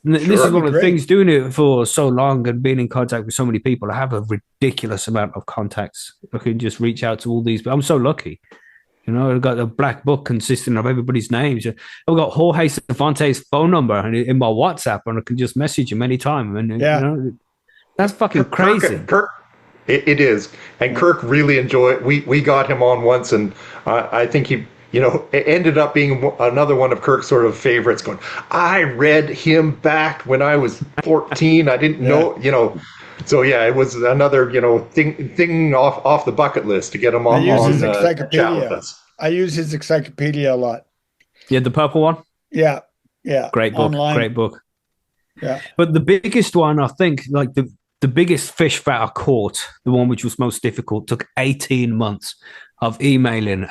This is one of the things, doing it for so long and being in contact with so many people. I have a ridiculous amount of contacts. I can just reach out to all these, but I'm so lucky. I've got a black book consisting of everybody's names. I've got Jorge Cervantes' phone number in my WhatsApp, and I can just message him anytime. And that's fucking crazy. Kirk, it is. And Kirk really enjoyed. We got him on once, and I think he. It ended up being another one of Kirk's sort of favorites. Going, I read him back when I was 14. I didn't know, So yeah, it was another, thing off the bucket list to get him on. I use his encyclopedia. I use his encyclopedia a lot. Yeah, the purple one. Yeah. Great book. Online. Great book. Yeah. But the biggest one, I think, like the biggest fish that I caught, the one which was most difficult, took 18 months of emailing.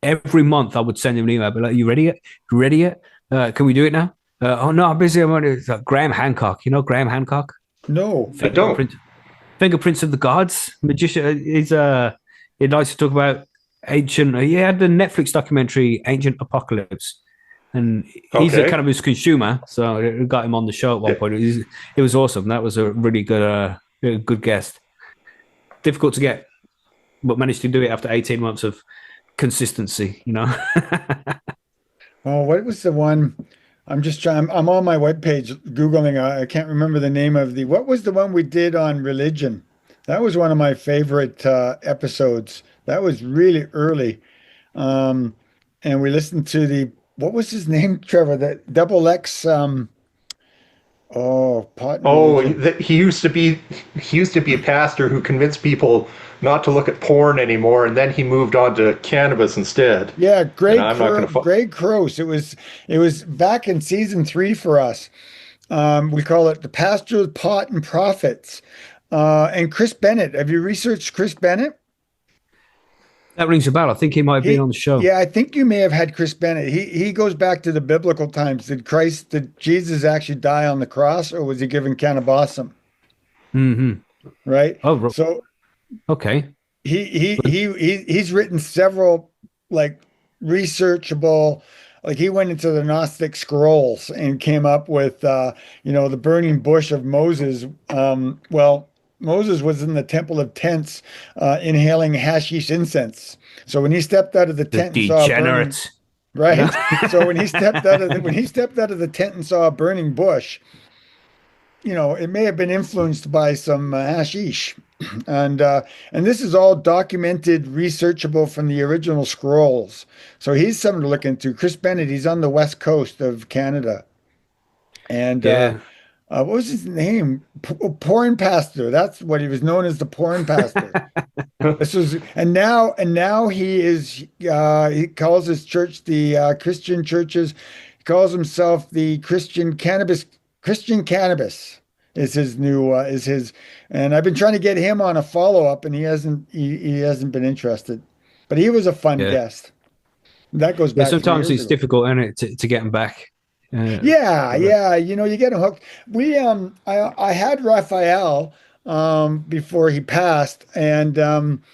Every month I would send him an email, but like, you ready yet? You ready yet? Can we do it now? Oh no, I'm busy. I'm on it. Graham Hancock. You know Graham Hancock? No, I don't. Fingerprints of the Gods, magician. He likes to talk about ancient. He had the Netflix documentary Ancient Apocalypse, and he's a cannabis consumer, so it got him on the show at one point. It was awesome. That was a really good guest. Difficult to get, but managed to do it after 18 months of consistency. Oh, what was the one? I'm just trying. I'm on my webpage Googling. I can't remember the name of what was the one we did on religion? That was one of my favorite episodes. That was really early. And we listened to what was his name, Trevor? That Double X. He used to be a pastor who convinced people not to look at porn anymore, and then he moved on to cannabis instead. Yeah, Greg Croce. It was back in season 3 for us. We call it the Pastor, Pot, and Prophets. And Chris Bennett. Have you researched Chris Bennett? That rings a bell. I think he might have been on the show. Yeah, I think you may have had Chris Bennett. He goes back to the biblical times. Did Jesus actually die on the cross, or was he given cannabisum? Mm-hmm. Right? Oh, so okay. he's written several like researchable, like he went into the Gnostic scrolls and came up with the burning bush of Moses. Well, Moses was in the temple of tents, inhaling hashish incense. So when he stepped out of the The tent and saw a burning, degenerate. right? So when he stepped out of the tent and saw a burning bush, it may have been influenced by some hashish, and this is all documented, researchable from the original scrolls. So he's someone to look into. Chris Bennett, he's on the west coast of Canada, and Yeah. what was his name? Porn pastor. That's what he was known as, the porn pastor. This was, and now he is. He calls his church the Christian churches. He calls himself the Christian cannabis. Christian cannabis is his new and I've been trying to get him on a follow up, and he hasn't been interested. But he was a fun Yeah. guest. That goes Yeah, back 3 sometimes years it's ago. difficult, isn't it, to get them back. Yeah, yeah, you get him hooked. I had Raphael before he passed, and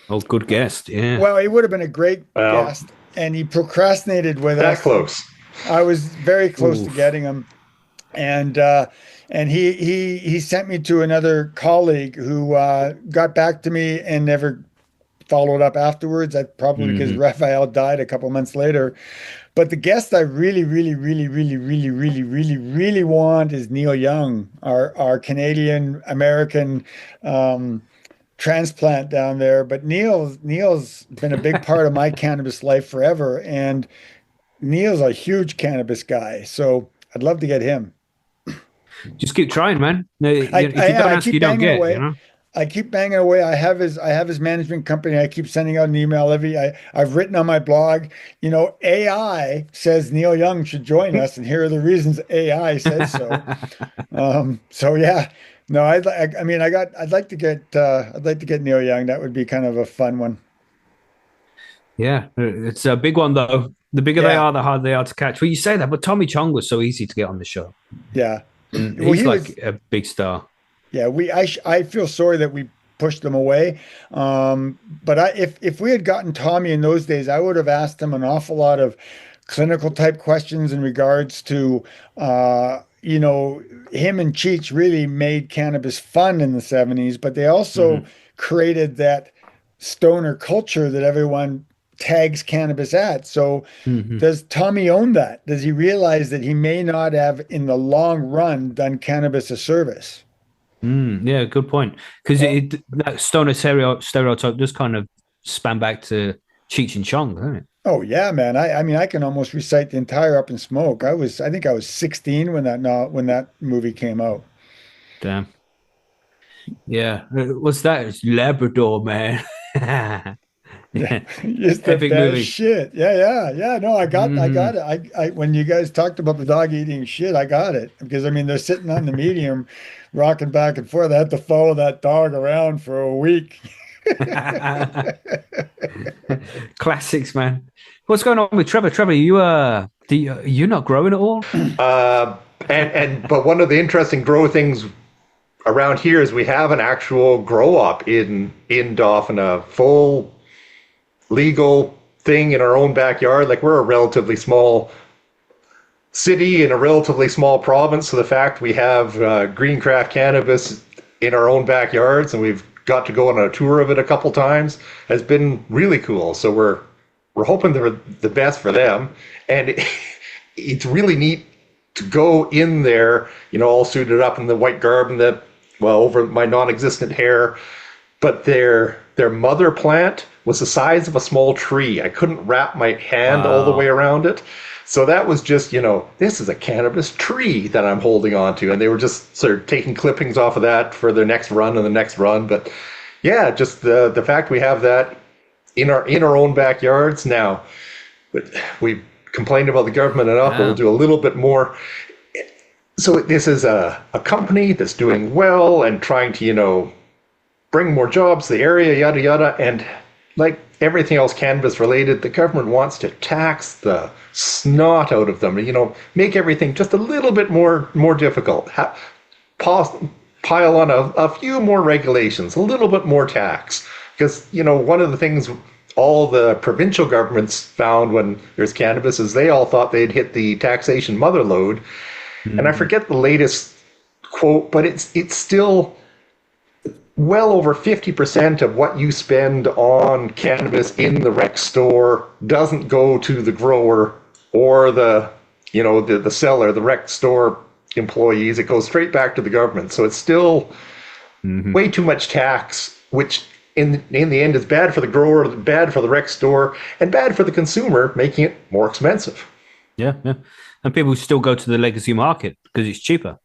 Oh, good guest. Yeah. well, he would have been a great Well, guest, and he procrastinated with that us. close. I was very close to Oof. getting him, and he sent me to another colleague who got back to me and never followed up afterwards. That probably because Raphael died a couple months later. But the guest I really, really, really, really, really, really, really, really want is Neil Young, our Canadian American transplant down there. But Neil's been a big part of my cannabis life forever, and Neil's a huge cannabis guy, so I'd love to get him. Just keep trying, man. No, if you don't I ask, keep you don't banging get, away. you know? I keep banging away. I have his management company. I keep sending out an email I've written on my blog, AI says Neil Young should join us, and here are the reasons AI says so. So yeah, no, I'd like to get Neil Young. That would be kind of a fun one. Yeah, it's a big one, though. The bigger they Yeah. are, the harder they are to catch. Well, you say that, but Tommy Chong was so easy to get on the show. Yeah. And Well, he's he like was- a big star. Yeah, I feel sorry that we pushed them away. But if we had gotten Tommy in those days, I would have asked him an awful lot of clinical type questions in regards to, him and Cheech really made cannabis fun in the 70s, but they also created that stoner culture that everyone tags cannabis at. So does Tommy own that? Does he realize that he may not have, in the long run, done cannabis a service? Yeah, good point. Because that stoner stereotype does kind of span back to Cheech and Chong, doesn't it? Oh yeah, man. I can almost recite the entire Up in Smoke. I think I was 16 when that movie came out. Damn. Yeah. What's that? It's Labrador, man. Yeah, it's the Epic best movie. shit. Yeah. No, I got it. I when you guys talked about the dog eating shit, I got it, because they're sitting on the medium, rocking back and forth. I had to follow that dog around for a week. Classics, man. What's going on with Trevor? Trevor, you're not growing at all? But one of the interesting grow things around here is we have an actual grow up in Dauphin, a full legal thing in our own backyard. Like, we're a relatively small city in a relatively small province, so the fact we have green craft cannabis in our own backyards, and we've got to go on a tour of it a couple times, has been really cool. So we're hoping they're the best for them, and it's really neat to go in there, all suited up in the white garb and over my non-existent hair. But their mother plant was the size of a small tree. I couldn't wrap my hand all the way around it. So that was just, this is a cannabis tree that I'm holding on to. And they were just sort of taking clippings off of that for their next run and the next run. But yeah, just the fact we have that in our own backyards now. But we've complained about the government enough, but we'll do a little bit more. So this is a company that's doing well and trying to, bring more jobs to the area, yada, yada. And like everything else cannabis related, the government wants to tax the snot out of them, make everything just a little bit more difficult. Pile on a few more regulations, a little bit more tax because, one of the things all the provincial governments found when there's cannabis is they all thought they'd hit the taxation mother lode. And I forget the latest quote, but it's still well over 50% of what you spend on cannabis in the rec store doesn't go to the grower or the seller, the rec store employees. It goes straight back to the government. So it's still way too much tax, which in the end is bad for the grower, bad for the rec store, and bad for the consumer, making it more expensive. Yeah. And people still go to the legacy market because it's cheaper.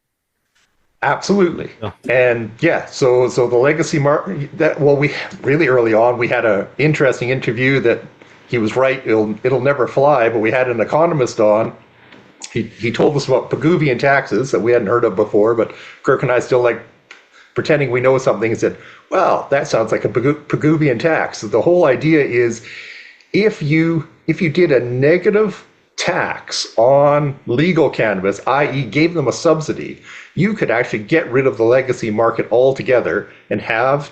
Absolutely. Oh. And so the legacy market, we really early on, we had an interesting interview that he was right, it'll never fly, but we had an economist on. He told us about Pigouvian taxes that we hadn't heard of before, but Kirk and I still like pretending we know something, and said, well, that sounds like a Pigouvian tax. The whole idea is if you did a negative tax on legal cannabis, i.e. gave them a subsidy, you could actually get rid of the legacy market altogether and have,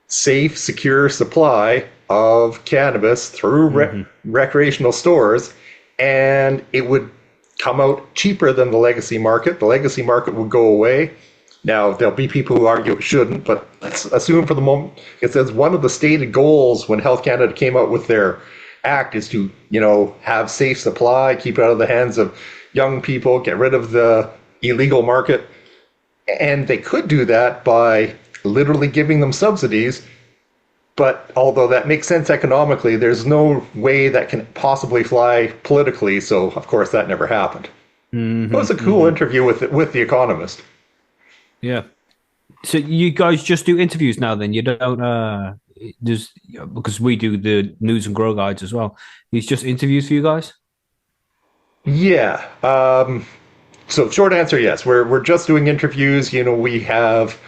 safe, secure supply of cannabis through recreational stores, and it would come out cheaper than the legacy market. The legacy market would go away. Now, there'll be people who argue it shouldn't, but let's assume for the moment it says one of the stated goals when Health Canada came out with their act is to, have safe supply, keep it out of the hands of young people, get rid of the illegal market. And they could do that by literally giving them subsidies. But although that makes sense economically, there's no way that can possibly fly politically. So, of course, that never happened. It was a cool interview with The Economist. Yeah. So you guys just do interviews now then? You don't just because we do the news and grow guides as well. It's just interviews for you guys? Yeah. So short answer, yes. We're just doing interviews. We have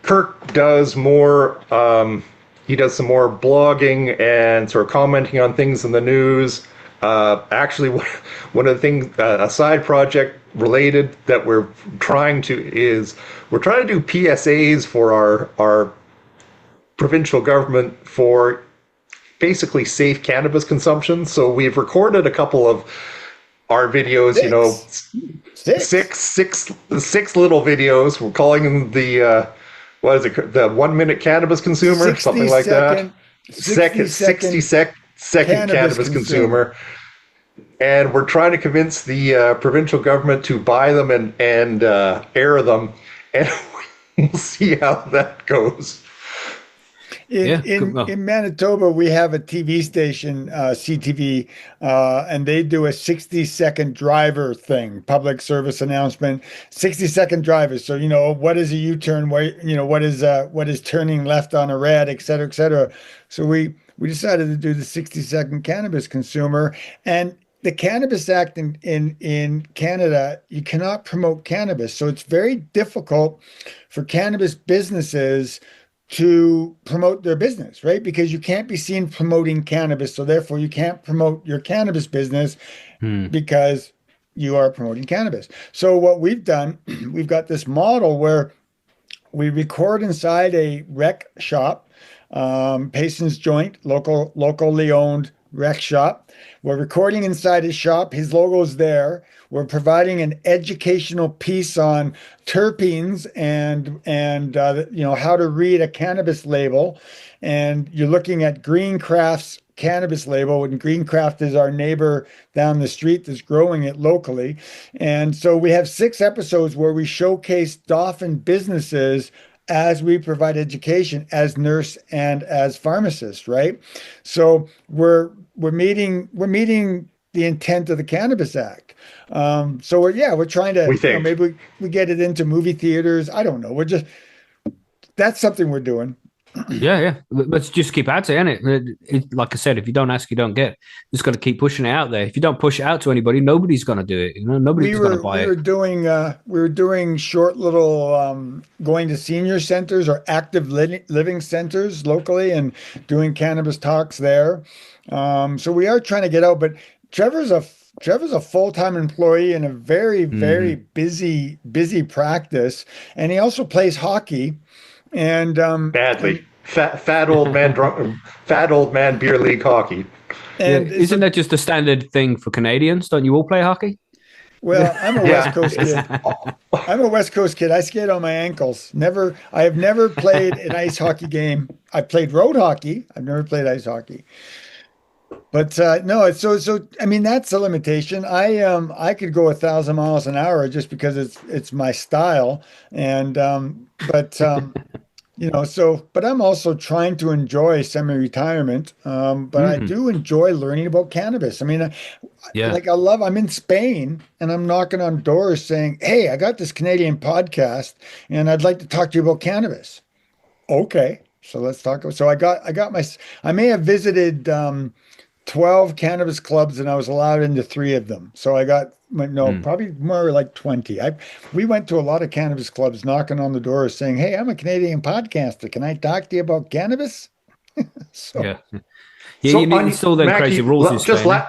Kirk does more he does some more blogging and sort of commenting on things in the news. Actually, one of the things, a side project related that we're trying to do PSAs for our provincial government for basically safe cannabis consumption. So we've recorded a couple of our videos, six little videos. We're calling them the what is it? The 1 minute cannabis consumer, something like that. 60 second cannabis consumer. And we're trying to convince the provincial government to buy them and air them, and we'll see how that goes. In Manitoba, we have a TV station, CTV, and they do a 60-second driver thing, public service announcement, 60-second drivers. So, what is a U-turn? What is turning left on a red, et cetera, et cetera. So we decided to do the 60-second cannabis consumer. And the Cannabis Act in Canada, you cannot promote cannabis. So it's very difficult for cannabis businesses to promote their business, right? Because you can't be seen promoting cannabis. So therefore you can't promote your cannabis business because you are promoting cannabis. So what we've done, we've got this model where we record inside a rec shop, Payson's Joint, locally owned rec shop. We're recording inside his shop. His logo's there. We're providing an educational piece on terpenes and how to read a cannabis label. And you're looking at Greencraft's cannabis label, and Greencraft is our neighbor down the street that's growing it locally. And so we have 6 episodes where we showcase Dauphin businesses as we provide education as nurse and as pharmacist, right? So we're meeting the intent of the Cannabis Act. So we're trying to maybe we get it into movie theaters. I don't know. That's something we're doing. Yeah. Let's just keep at it, innit? Like I said, if you don't ask, you don't get. Just got to keep pushing it out there. If you don't push it out to anybody, nobody's going to do it. Nobody's going to buy it. We were doing short little going to senior centers or active living centers locally and doing cannabis talks there. So we are trying to get out, but Trevor's a full-time employee in a very, very busy practice, and he also plays hockey. And badly. fat old man beer league hockey. Yeah, And isn't that just a standard thing for Canadians? Don't you all play hockey? well, I'm a West Coast kid. I'm a West Coast kid. I skate on my ankles. I have never played an ice hockey game. I played road hockey. I've never played ice hockey. But no, it's so. I mean, that's a limitation. I could go 1,000 miles an hour just because it's my style. And but but I'm also trying to enjoy semi-retirement. But I do enjoy learning about cannabis. I mean, Yeah. I'm in Spain and I'm knocking on doors saying, "Hey, I got this Canadian podcast and I'd like to talk to you about cannabis." Okay, so let's talk. So I may have visited 12 cannabis clubs and I was allowed into 3 of them. So probably more like 20. We went to a lot of cannabis clubs knocking on the doors saying, "Hey, I'm a Canadian podcaster. Can I talk to you about cannabis?" So Yeah. So you need still them Macky, crazy rules in Spain.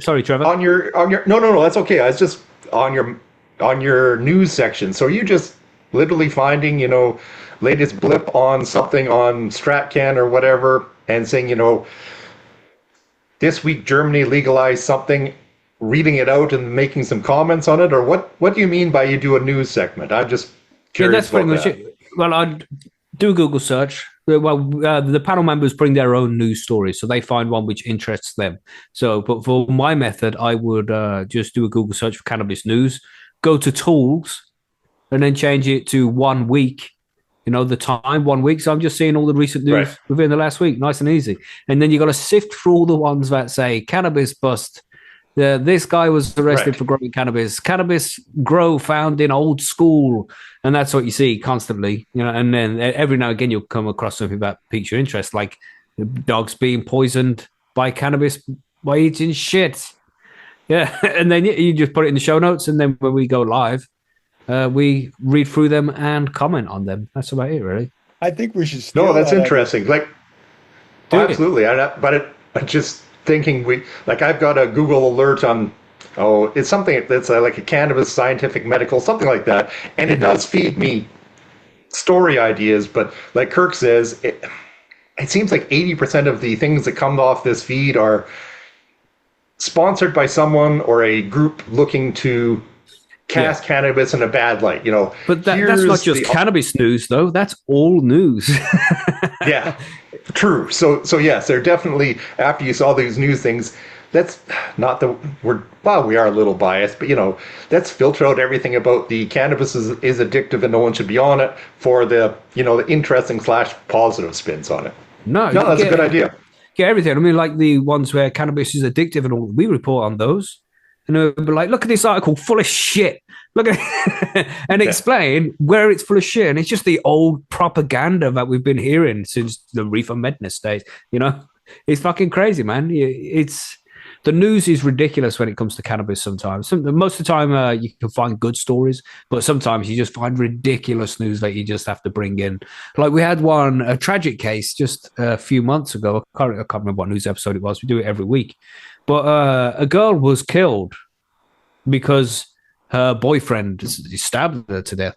Sorry, Trevor. on your no, that's okay. I was just on your news section. So you just literally finding, latest blip on something on StratCan or whatever and saying, this week Germany legalized something, reading it out and making some comments on it, or what do you mean by you do a news segment? I'm just curious. That's pretty much that. it. Well, I'd do a Google search. Well, the panel members bring their own news stories, so they find one which interests them. But for my method, I would just do a Google search for cannabis news, go to tools, and then change it to 1 week. The time, 1 week. So I'm just seeing all the recent news within the last week, nice and easy. And then you got to sift through all the ones that say cannabis bust. This guy was arrested for growing cannabis. Cannabis grow found in old school, and that's what you see constantly. And then every now and again you'll come across something that piques your interest, like dogs being poisoned by cannabis by eating shit. Yeah, and then you just put it in the show notes, and then when we go live, we read through them and comment on them. That's about it, really. I think we should steal No, that's that interesting. Absolutely. I'm just thinking I've got a Google alert on, it's something that's like a cannabis scientific medical, something like that. And it does feed me story ideas. But like Kirk says, it seems like 80% of the things that come off this feed are sponsored by someone or a group looking to cast cannabis in a bad light, But that's not just cannabis news, though. That's all news. Yeah, true. So yes, they're definitely, after you saw these news things, that's not we are a little biased, but let's filter out everything about the cannabis is addictive and no one should be on it for the the interesting / positive spins on it. No, that's a good idea. Get everything. I mean, like the ones where cannabis is addictive and all, we report on those. And they'll be like, look at this article full of shit. Look at and explain where it's full of shit. And it's just the old propaganda that we've been hearing since the Reefer Madness days. It's fucking crazy, man. The news is ridiculous when it comes to cannabis sometimes. Most of the time, you can find good stories, but sometimes you just find ridiculous news that you just have to bring in. Like we had a tragic case just a few months ago. I can't remember what news episode it was. We do it every week. But a girl was killed because her boyfriend stabbed her to death.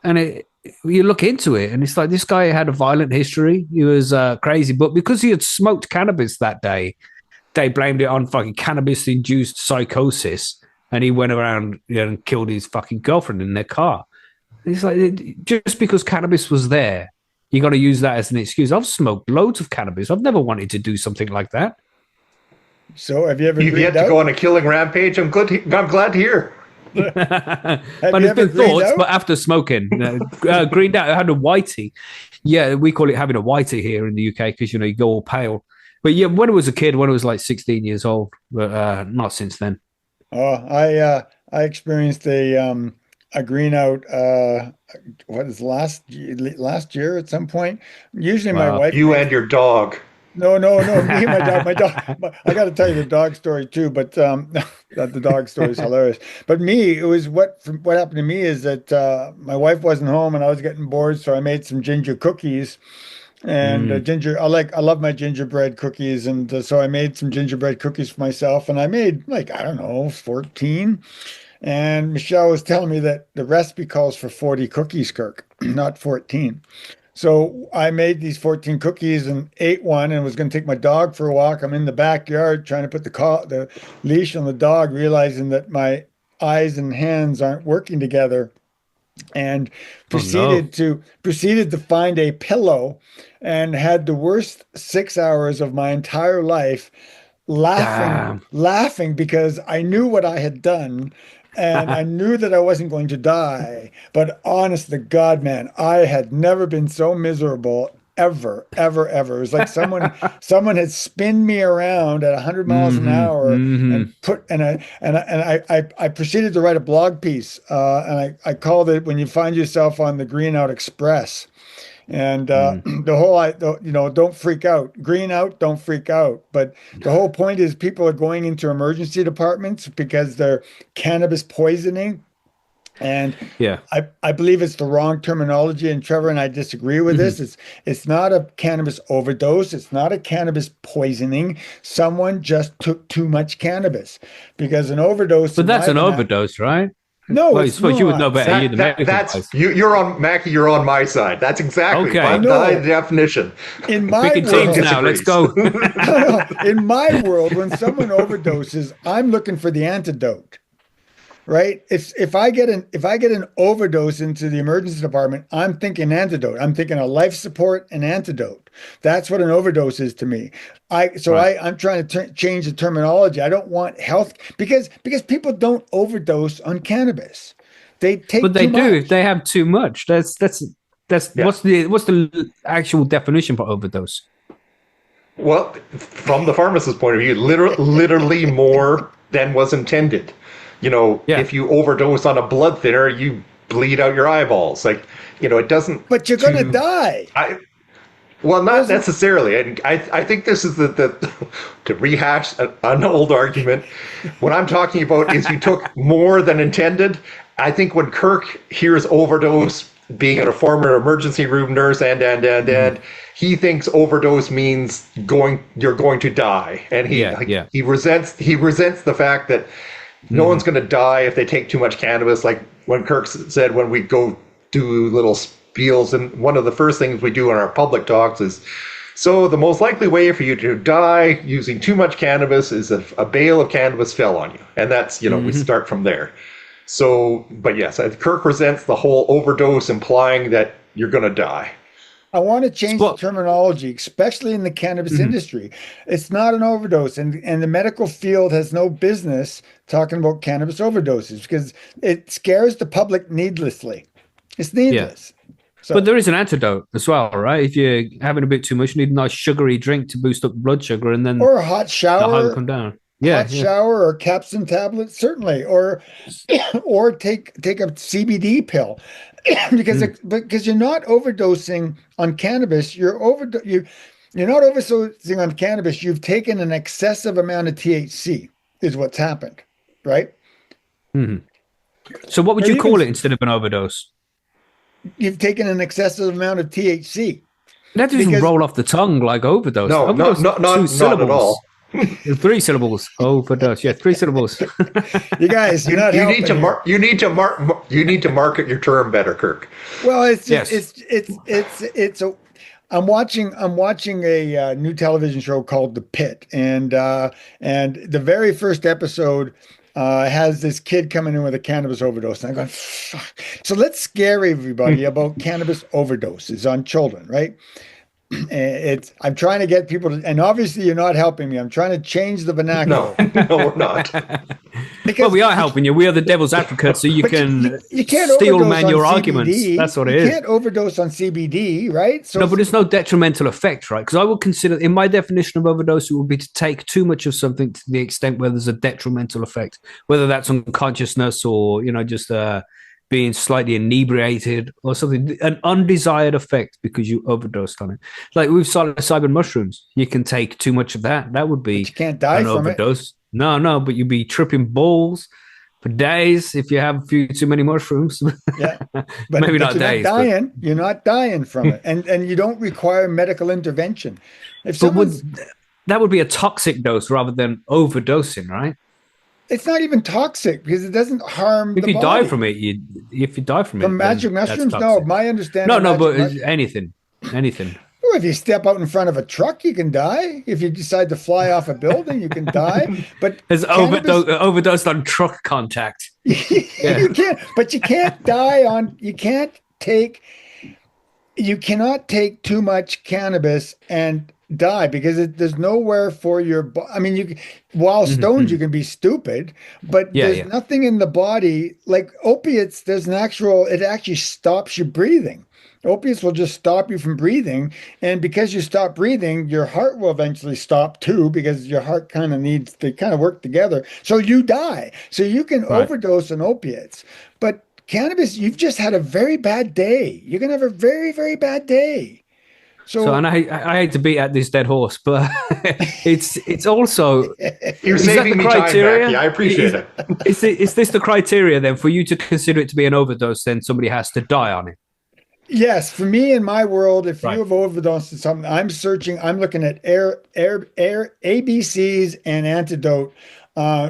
And you look into it, and it's like this guy had a violent history. He was crazy. But because he had smoked cannabis that day, they blamed it on fucking cannabis-induced psychosis. And he went around and killed his fucking girlfriend in their car. And it's like, just because cannabis was there, you got to use that as an excuse. I've smoked loads of cannabis. I've never wanted to do something like that. So have you ever You've yet to go on a killing rampage? I'm glad to hear. But it's been thoughts, but after smoking, greened out. I had a whitey. Yeah, we call it having a whitey here in the UK because you go all pale. But yeah, when I was a kid, when I was like 16 years old, but not since then. Oh, I experienced a green out. What is last year at some point? Usually my wife. You and your dog. No, me and my dog. I got to tell you the dog story too, but the dog story is hilarious. But it was what happened to me is that my wife wasn't home and I was getting bored, so I made some ginger cookies. And I love my gingerbread cookies, and so I made some gingerbread cookies for myself, and I made 14. And Michelle was telling me that the recipe calls for 40 cookies, Kirk, not 14. So I made these 14 cookies and ate one and was going to take my dog for a walk. I'm in the backyard trying to put the leash on the dog, realizing that my eyes and hands aren't working together, and Oh no. proceeded to find a pillow and had the worst 6 hours of my entire life Damn. laughing because I knew what I had done and I knew that I wasn't going to die. But honest to God, man, I had never been so miserable ever, ever, ever. It was like someone had spinned me around at 100 miles an Hmm. hour Hmm. and I proceeded to write a blog piece, and I called it "When You Find Yourself on the Green Out Express." And don't freak out. Green out, don't freak out. But the whole point is people are going into emergency departments because they're cannabis poisoning. And Yeah. I believe it's the wrong terminology, and Trevor and I disagree with Hmm. this. It's not a cannabis overdose. It's not a cannabis poisoning. Someone just took too much cannabis because an overdose. But that's an overdose, right? No, Well, I it's suppose you would know not. better. You're the medical That's guys. you're on Macky. You're on my side. That's exactly Okay. No. the definition. In my Picking teams world, now. Let's go. no, in my world, when someone overdoses, I'm looking for the antidote. Right? If I get an overdose into the emergency department, I'm thinking antidote. I'm thinking a life support and antidote. That's what an overdose is to me. Right. I'm trying to change the terminology. I don't want health because people don't overdose on cannabis. They But take they too do if much. they have too much. That's Yeah. what's the actual definition for overdose? Well, from the pharmacist's point of view, literally more than was intended. Yeah. If you overdose on a blood thinner, you bleed out your eyeballs. Like, it doesn't. But you're gonna die. Well, not Doesn't necessarily. And I think this is the to rehash an old argument. What I'm talking about is you took more than intended. I think when Kirk hears overdose, being a former emergency room nurse, and he thinks overdose means you're going to die, and he resents the fact that no one's going to die if they take too much cannabis. Like when Kirk said, when we go do little spiels, and one of the first things we do in our public talks is, so the most likely way for you to die using too much cannabis is if a bale of cannabis fell on you. And that's, we start from there. So, but yes, Kirk resents the whole overdose implying that you're going to die. I want to change the terminology, especially in the cannabis industry. It's not an overdose, and the medical field has no business talking about cannabis overdoses because it scares the public needlessly. It's needless. So, But there is an antidote as well, right? If you're having a bit too much, you need a nice sugary drink to boost up blood sugar, and then or a hot the high will shower, come down. Yeah, shower or capsaicin tablet, certainly, or take a CBD pill because you're not overdosing on cannabis. You're not overdosing on cannabis. You've taken an excessive amount of THC, is what's happened, right? So what would Or you call even- it instead of an overdose? You've taken an excessive amount of THC. That doesn't Because- roll off the tongue like overdose. No, overdose is not two at syllables. all. 3 syllables. Overdose. Yeah, 3 syllables. You guys, you're not You helping need to here. you need to market your term better, Kirk. Well, Yes. I'm watching a new television show called The Pit, and the very first episode has this kid coming in with a cannabis overdose, and I'm going, fuck. So let's scare everybody about cannabis overdoses on children, right? I'm trying to get people to, and obviously you're not helping me. I'm trying to change the vernacular. No, we're not. Because Well, we are helping you. We are the devil's advocate, so you but can you can't steel overdose man on your CBD. arguments. That's what it You is. can't overdose on CBD, right? So No, but there's no detrimental effect, right? Because I would consider, in my definition of overdose, it would be to take too much of something to the extent where there's a detrimental effect, whether that's unconsciousness or, just being slightly inebriated or something, an undesired effect because you overdosed on it. Like with psilocybin mushrooms, you can take too much of that. That would be you can't die an from it. overdose. No, but you'd be tripping balls for days if you have a few too many mushrooms. Yeah, Maybe not you're days, Not but- dying. You're not dying from it, and you don't require medical intervention. If But someone's, that would be a toxic dose rather than overdosing, right? it's not even toxic because it doesn't harm If the you body. die from it, if you die from it, From magic then that's mushrooms, no. toxic. My understanding. No, of no, magic but mus- anything. anything. Well, if you step out in front of a truck, you can die. If you decide to fly off a building, you can die. But There's cannabis, overdosed on truck contact. Yeah. you can't. But you can't die on. You cannot take too much cannabis and die because there's nowhere for your I mean, while stoned, you can be stupid, but Yeah, there's yeah. nothing in the body like opiates. It actually stops you breathing. Opiates will just stop you from breathing. And because you stop breathing, your heart will eventually stop too, because your heart kind of needs to kind of work together. So you die. So you can Right. overdose on opiates. But cannabis, you've just had a very bad day. You're going to have a very, very bad day. So, and I hate to beat at this dead horse, but it's also You're is that saving the me time, criteria? Macky. I appreciate it. Is this the criteria then for you to consider it to be an overdose? Then somebody has to die on it. Yes, for me in my world, if Right. you have overdosed on something, I'm looking at air ABCs and antidote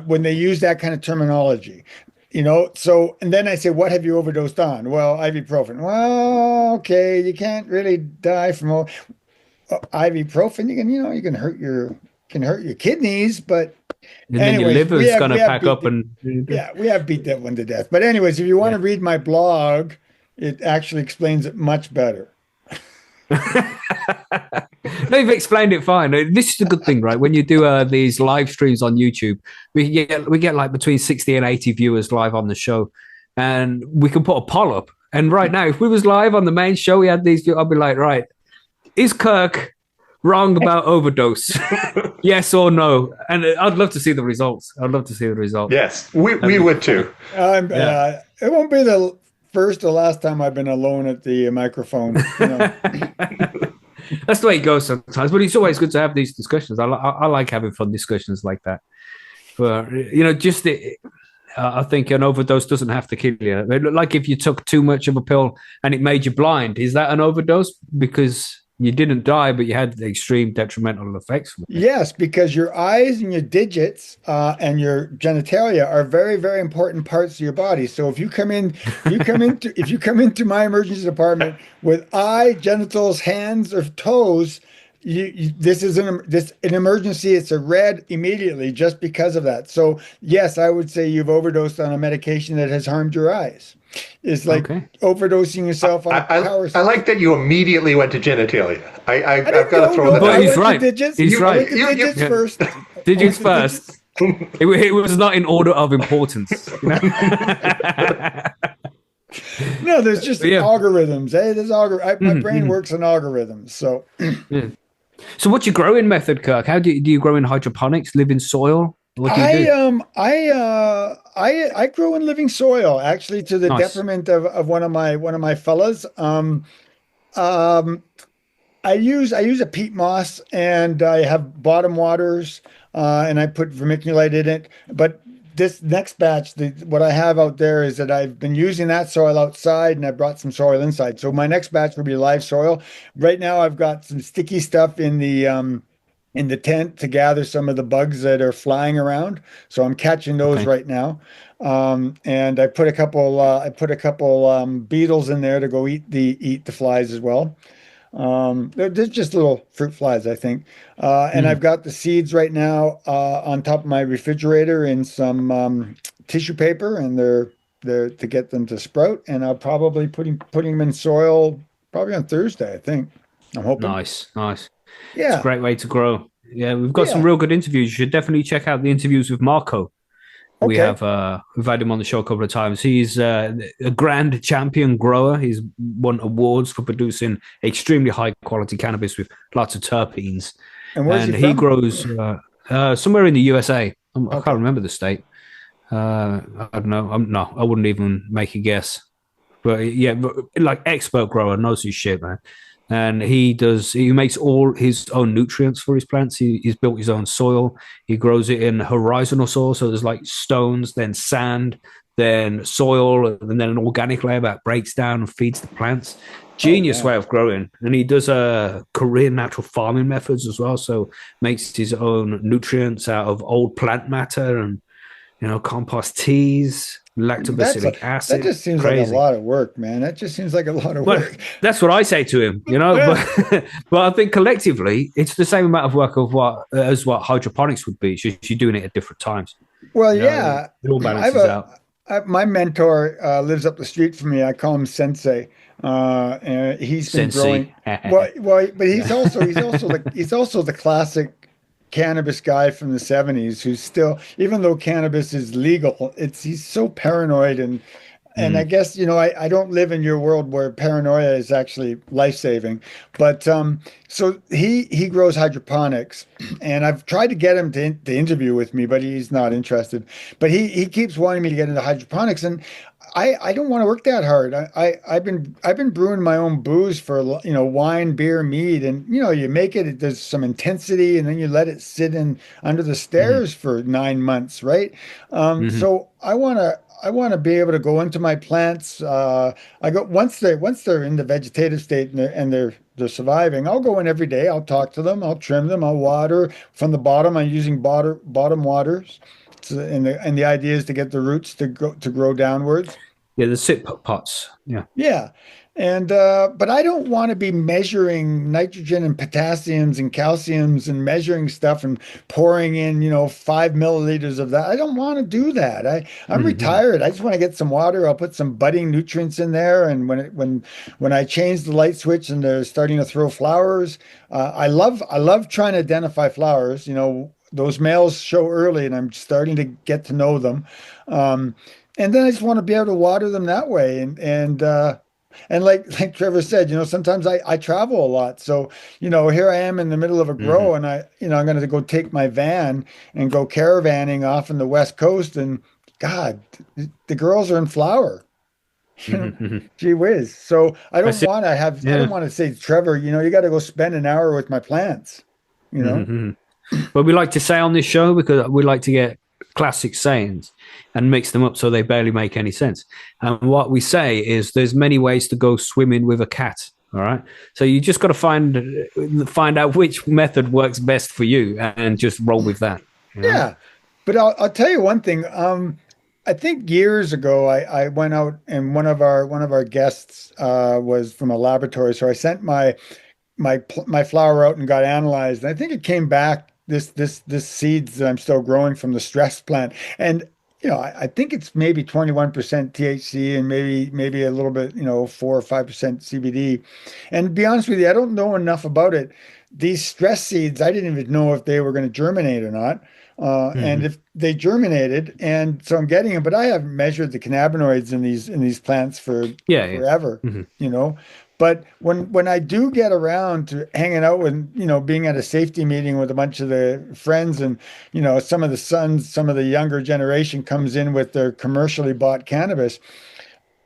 when they use that kind of terminology. So and then I say, what have you overdosed on? Well, ibuprofen. Well, okay, you can't really die from ibuprofen. You can hurt your kidneys, but And then your anyways, liver's going to pack up and we have beat that one to death. But anyways, if you want Yeah. to read my blog, it actually explains it much better. No, you've explained it fine. This is the good thing, right? When you do these live streams on YouTube, we get like between 60 and 80 viewers live on the show, and we can put a poll up. And right now, if we was live on the main show, we had these. I'd be like, right, is Kirk wrong about overdose? Yes or no? And I'd love to see the results. I'd love to see the results. Yes, we would too. It won't be the first or last time I've been alone at the microphone. That's the way it goes sometimes, but it's always good to have these discussions. I like having fun discussions like that. But I think an overdose doesn't have to kill you. Like if you took too much of a pill and it made you blind, is that an overdose? Because you didn't die, but you had the extreme detrimental effects from it. Yes, because your eyes and your digits and your genitalia are very, very important parts of your body. So if you come into my emergency department with eye, genitals, hands, or toes, this is an emergency. It's a red immediately just because of that. So yes, I would say you've overdosed on a medication that has harmed your eyes. It's like overdosing yourself on power. I like that you immediately went to genitalia. I've got to throw that. But out. he's right. Digits. He's right. Digits first. Digits first. It was not in order of importance. No, there's just algorithms. Hey, my brain works on algorithms. So, So what's your growing method, Kirk? How do you grow in hydroponics? Live in soil? What do you do? I grow in living soil, actually, to the detriment of one of my fellas. I use a peat moss, and I have bottom waters, and I put vermiculite in it. But this next batch, what I have out there is that I've been using that soil outside, and I brought some soil inside. So my next batch will be live soil. Right now, I've got some sticky stuff in the tent to gather some of the bugs that are flying around. So I'm catching those right now. And I put a couple beetles in there to go eat the flies as well. They're just little fruit flies, I think. And I've got the seeds right now on top of my refrigerator in some tissue paper, and they're to get them to sprout. And I'll probably putting them in soil probably on Thursday, I think. I'm hoping. Nice. Yeah, it's a great way to grow. Yeah, we've got some real good interviews. You should definitely check out the interviews with Marco. We've had him on the show a couple of times. He's a grand champion grower. He's won awards for producing extremely high quality cannabis with lots of terpenes. And where's he from? He grows somewhere in the USA. I can't remember the state. I don't know. I wouldn't even make a guess. But like expert grower, knows his shit, man. And he makes all his own nutrients for his plants. He's built his own soil. He grows it in horizontal soil. So there's like stones, then sand, then soil, and then an organic layer that breaks down and feeds the plants. Genius way of growing. And he does Korean natural farming methods as well. So makes his own nutrients out of old plant matter and, compost teas. lactobacillic That acid. just seems like a Crazy. lot of work, man. That just seems like a lot of Well, work. that's what I say to him, but but I think collectively it's the same amount of work of what hydroponics would be. It's just you're doing it at different times. Well, It, yeah, it all I have balances out. my mentor lives up the street from me. I call him Sensei. And he's been Sensei. growing but he's also the classic cannabis guy from the 70s who's still, even though cannabis is legal, he's so paranoid and I Mm. guess, I don't live in your world where paranoia is actually life-saving. But so he grows hydroponics, and I've tried to get him to interview with me, but he's not interested. But he keeps wanting me to get into hydroponics, and I don't want to work that hard. I've been brewing my own booze for, wine, beer, mead, and you make it. There's some intensity, and then you let it sit in under the Mhm. stairs for 9 months, right? Mhm. So I want to be able to go into my plants. I go once they're in the vegetative state and they're surviving. I'll go in every day. I'll talk to them. I'll trim them. I'll water from the bottom. I'm using bottom waters. So, and the idea is to get the roots to grow downwards. Yeah, the sit pots. Yeah. Yeah. And but I don't want to be measuring nitrogen and potassiums and calciums and measuring stuff and pouring in, 5 milliliters of that. I don't want to do that. I'm Mhm. retired. I just want to get some water. I'll put some budding nutrients in there. And when I change the light switch and they're starting to throw flowers, I love trying to identify flowers. Those males show early, and I'm starting to get to know them. Um, and then I just want to be able to water them that way. And like Trevor said, sometimes I travel a lot. So, here I am in the middle of a Mhm. grow, and I'm going to go take my van and go caravanning off in the West Coast. And God, the girls are in flower. Mhm. Mhm. Gee whiz. So That's it. I don't Yeah. want to say, Trevor, you got to go spend an hour with my plants, you know? Mhm. But we like to say on this show because we like to get classic sayings and mix them up so they barely make any sense. And what we say is there's many ways to go swimming with a cat. All right. So you just got to find out which method works best for you and just roll with that. You know? Yeah. But I'll tell you one thing. I think years ago I went out and one of our guests was from a laboratory. So I sent my flower out and got analyzed. And I think it came back this seeds that I'm still growing from the stress plant. And I think it's maybe 21% THC and maybe a little bit, 4 or 5% CBD. And to be honest with you, I don't know enough about it. These stress seeds, I didn't even know if they were going to germinate or not. And Mm-hmm. if they germinated, and so I'm getting them, but I haven't measured the cannabinoids in these plants for Yeah. Yeah. forever, Mm-hmm. you know. But when I do get around to hanging out with, being at a safety meeting with a bunch of the friends and, some of the sons, some of the younger generation comes in with their commercially bought cannabis,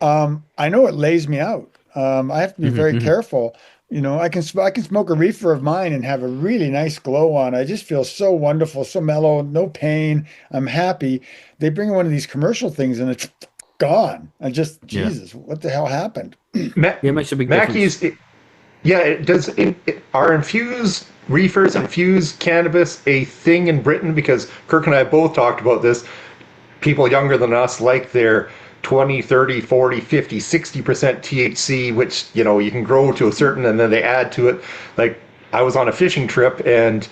I know it lays me out. I have to be very Mm-hmm. careful. I can smoke a reefer of mine and have a really nice glow on. I just feel so wonderful, so mellow, no pain. I'm happy. They bring one of these commercial things and it's gone. I just, Yeah. Jesus, what the hell happened? Ma- Yeah. It makes a big difference. Mackey's, yeah, are infused reefers, infused cannabis a thing in Britain? Because Kirk and I both talked about this. People younger than us like their 20, 30, 40, 50, 60% THC, which, you can grow to a certain, and then they add to it. Like, I was on a fishing trip and,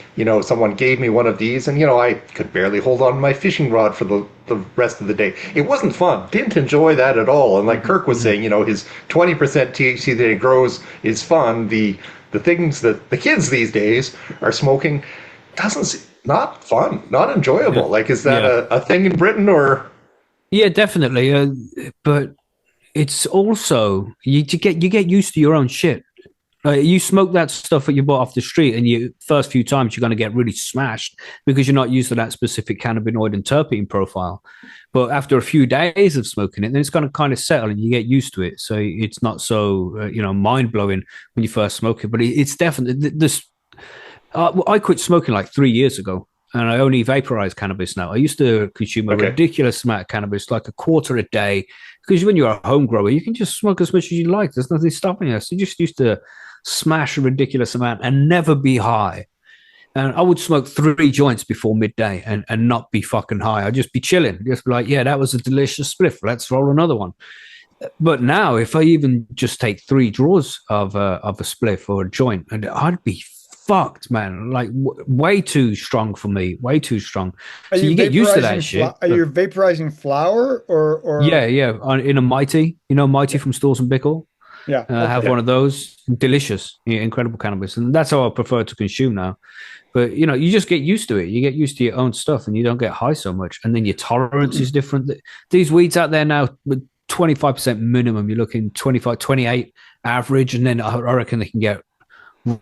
someone gave me one of these and, I could barely hold on to my fishing rod for the rest of the day. It wasn't fun. Didn't enjoy that at all. And like Kirk was saying, his 20% THC that he grows is fun. The things that the kids these days are smoking not fun, not enjoyable. Yeah. Like, is that Yeah. a thing in Britain or? Yeah, definitely. But it's also you get used to your own shit. You smoke that stuff that you bought off the street, and you first few times you're going to get really smashed because you're not used to that specific cannabinoid and terpene profile. But after a few days of smoking it, then it's going to kind of settle, and you get used to it. So it's not so mind blowing when you first smoke it. But it's definitely this. I quit smoking like 3 years ago, and I only vaporize cannabis now. I used to consume a Okay. ridiculous amount of cannabis, like a quarter a day, because when you're a home grower, you can just smoke as much as you like. There's nothing stopping us. You just used to smash a ridiculous amount and never be high. And I would smoke 3 joints before midday and not be fucking high. I'd just be chilling, just be like, yeah, that was a delicious spliff. Let's roll another one. But now, if I even just take 3 draws of a spliff or a joint, and I'd be fucked, man. Like way too strong for me. Way too strong. So you get used to that shit. Are you vaporizing flower or? Yeah. In a Mighty, Mighty from Stores and Bickle. Yeah, I have one of those. Delicious, incredible cannabis, and that's how I prefer to consume now. But you just get used to it. You get used to your own stuff, and you don't get high so much. And then your tolerance is different. These weeds out there now with 25% minimum, you're looking 25, 28 average, and then I reckon they can get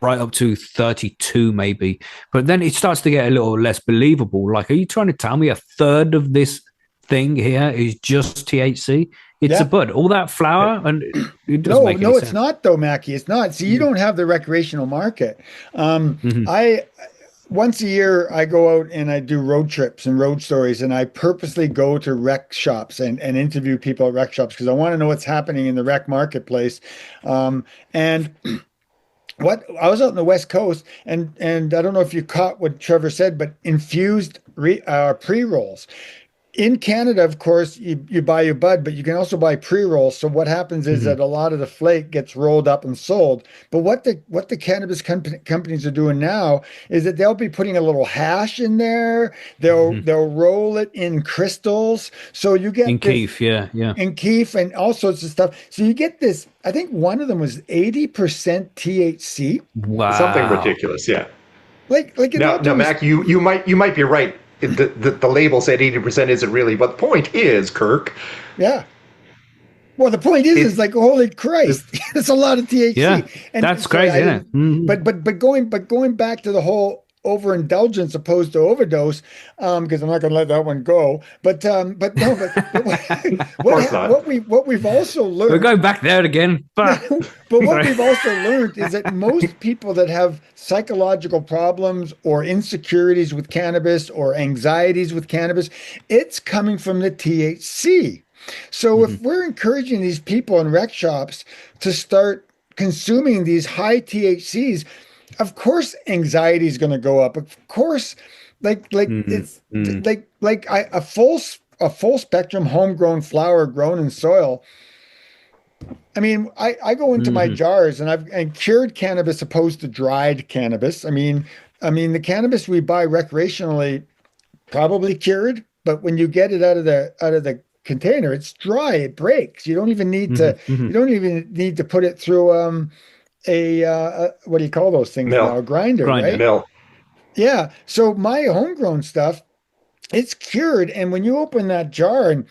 right up to 32 maybe. But then it starts to get a little less believable. Like, are you trying to tell me a third of this thing here is just THC? It's a bud. All that flour, and it doesn't make any sense. It's not though, Macky. It's not. See, you don't have the recreational market. Once a year, I go out and I do road trips and road stories, and I purposely go to rec shops and interview people at rec shops because I want to know what's happening in the rec marketplace. And what I was out on the West Coast, and I don't know if you caught what Trevor said, but infused pre-rolls. In Canada, of course, you buy your bud, but you can also buy pre-rolls. So what happens is that a lot of the flake gets rolled up and sold. But what the cannabis companies are doing now is that they'll be putting a little hash in there. They'll roll it in crystals. So you get in keef, in keef and all sorts of stuff. So you get this. I think one of them was 80% THC. Wow, something ridiculous. Yeah. Like now, Mac, you might be right. The label said 80% isn't really, but the point is, Kirk. Yeah. Well, the point is like, holy Christ, it's a lot of THC. Yeah, and that's crazy, isn't it? Mm-hmm. But going back to the whole overindulgence opposed to overdose, because I'm not going to let that one go. But what we've also learned. We're going back there again. But what we've also learned is that most people that have psychological problems or insecurities with cannabis or anxieties with cannabis, it's coming from the THC. So if we're encouraging these people in rec shops to start consuming these high THCs, of course anxiety is going to go up. Of course, it's like a full spectrum homegrown flower grown in soil. I mean, I go into my jars and cured cannabis opposed to dried cannabis. I mean the cannabis we buy recreationally probably cured, but when you get it out of the container, it's dry, it breaks. You don't even need to put it through what do you call those things now? A grinder, right? Mill. Yeah. So my homegrown stuff, it's cured, and when you open that jar and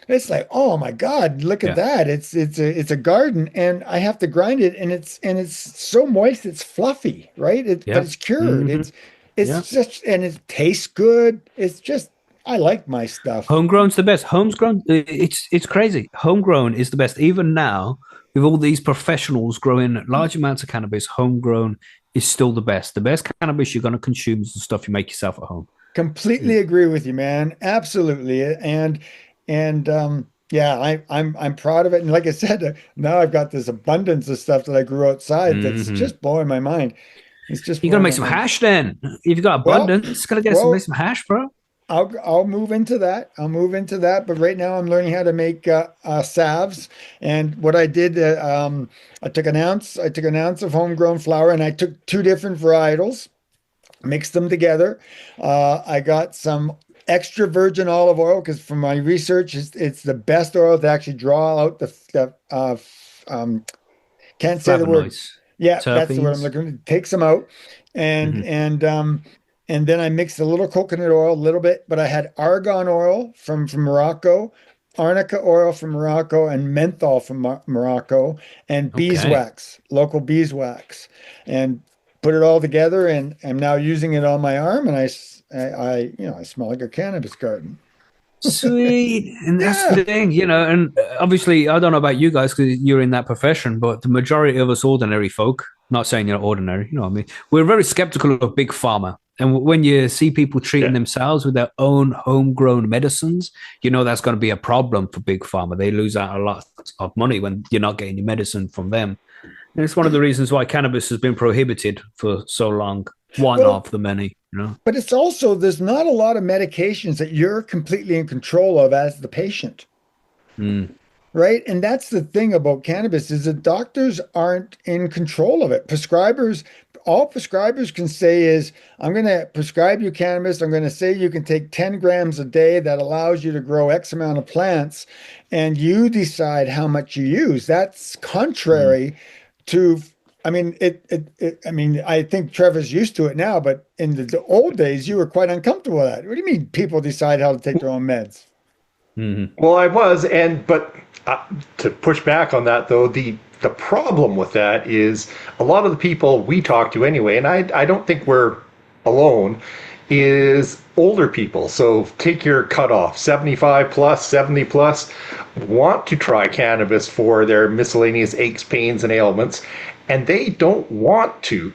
it's like, oh my God, look at that. It's a garden, and I have to grind it, and it's so moist, it's fluffy, right? But it's cured. It's just, and it tastes good. It's just, I like my stuff. Homegrown's the best. Homegrown, it's crazy. Homegrown is the best. Even now, with all these professionals growing large amounts of cannabis, homegrown is still the best. The best cannabis you're going to consume is the stuff you make yourself at home. Completely agree with you, man. Absolutely. And yeah, I'm proud of it. And like I said, now I've got this abundance of stuff that I grew outside that's just blowing my mind. It's just you got to make some hash then. If you've got abundance, got to make some hash, bro. I'll move into that. But right now I'm learning how to make salves. And what I did, I took an ounce of homegrown flower, and I took 2 different varietals, mixed them together. I got some extra virgin olive oil because from my research, it's the best oil to actually draw out the can't say the word. Yeah, terpenes. That's the word I'm looking to take some out. And then I mixed a little coconut oil, a little bit, but I had argan oil from Morocco, arnica oil from Morocco, and menthol from Morocco, and beeswax, local beeswax, and put it all together. And I'm now using it on my arm, and I smell like a cannabis garden. Sweet. And that's the thing, and obviously I don't know about you guys because you're in that profession, but the majority of us ordinary folk, not saying you're ordinary, you know what I mean? We're very skeptical of big pharma. And when you see people treating themselves with their own homegrown medicines, that's going to be a problem for big pharma. They lose out a lot of money when you're not getting your medicine from them. And it's one of the reasons why cannabis has been prohibited for so long. one Well, of the many, you know. but it's also, there's not a lot of medications that you're completely in control of as the patient. Mm. Right. And that's the thing about cannabis is that doctors aren't in control of it. Prescribers, all prescribers can say is, I'm going to prescribe you cannabis. I'm going to say you can take 10 grams a day that allows you to grow X amount of plants, and you decide how much you use. That's contrary to, I mean, I mean, I think Trevor's used to it now, but in the old days, you were quite uncomfortable with that. What do you mean people decide how to take their own meds? Mm-hmm. Well, I was, but to push back on that, though, the problem with that is a lot of the people we talk to anyway, and I don't think we're alone, is older people. So take your cutoff, 75 plus, 70 plus, want to try cannabis for their miscellaneous aches, pains, and ailments, and they don't want to,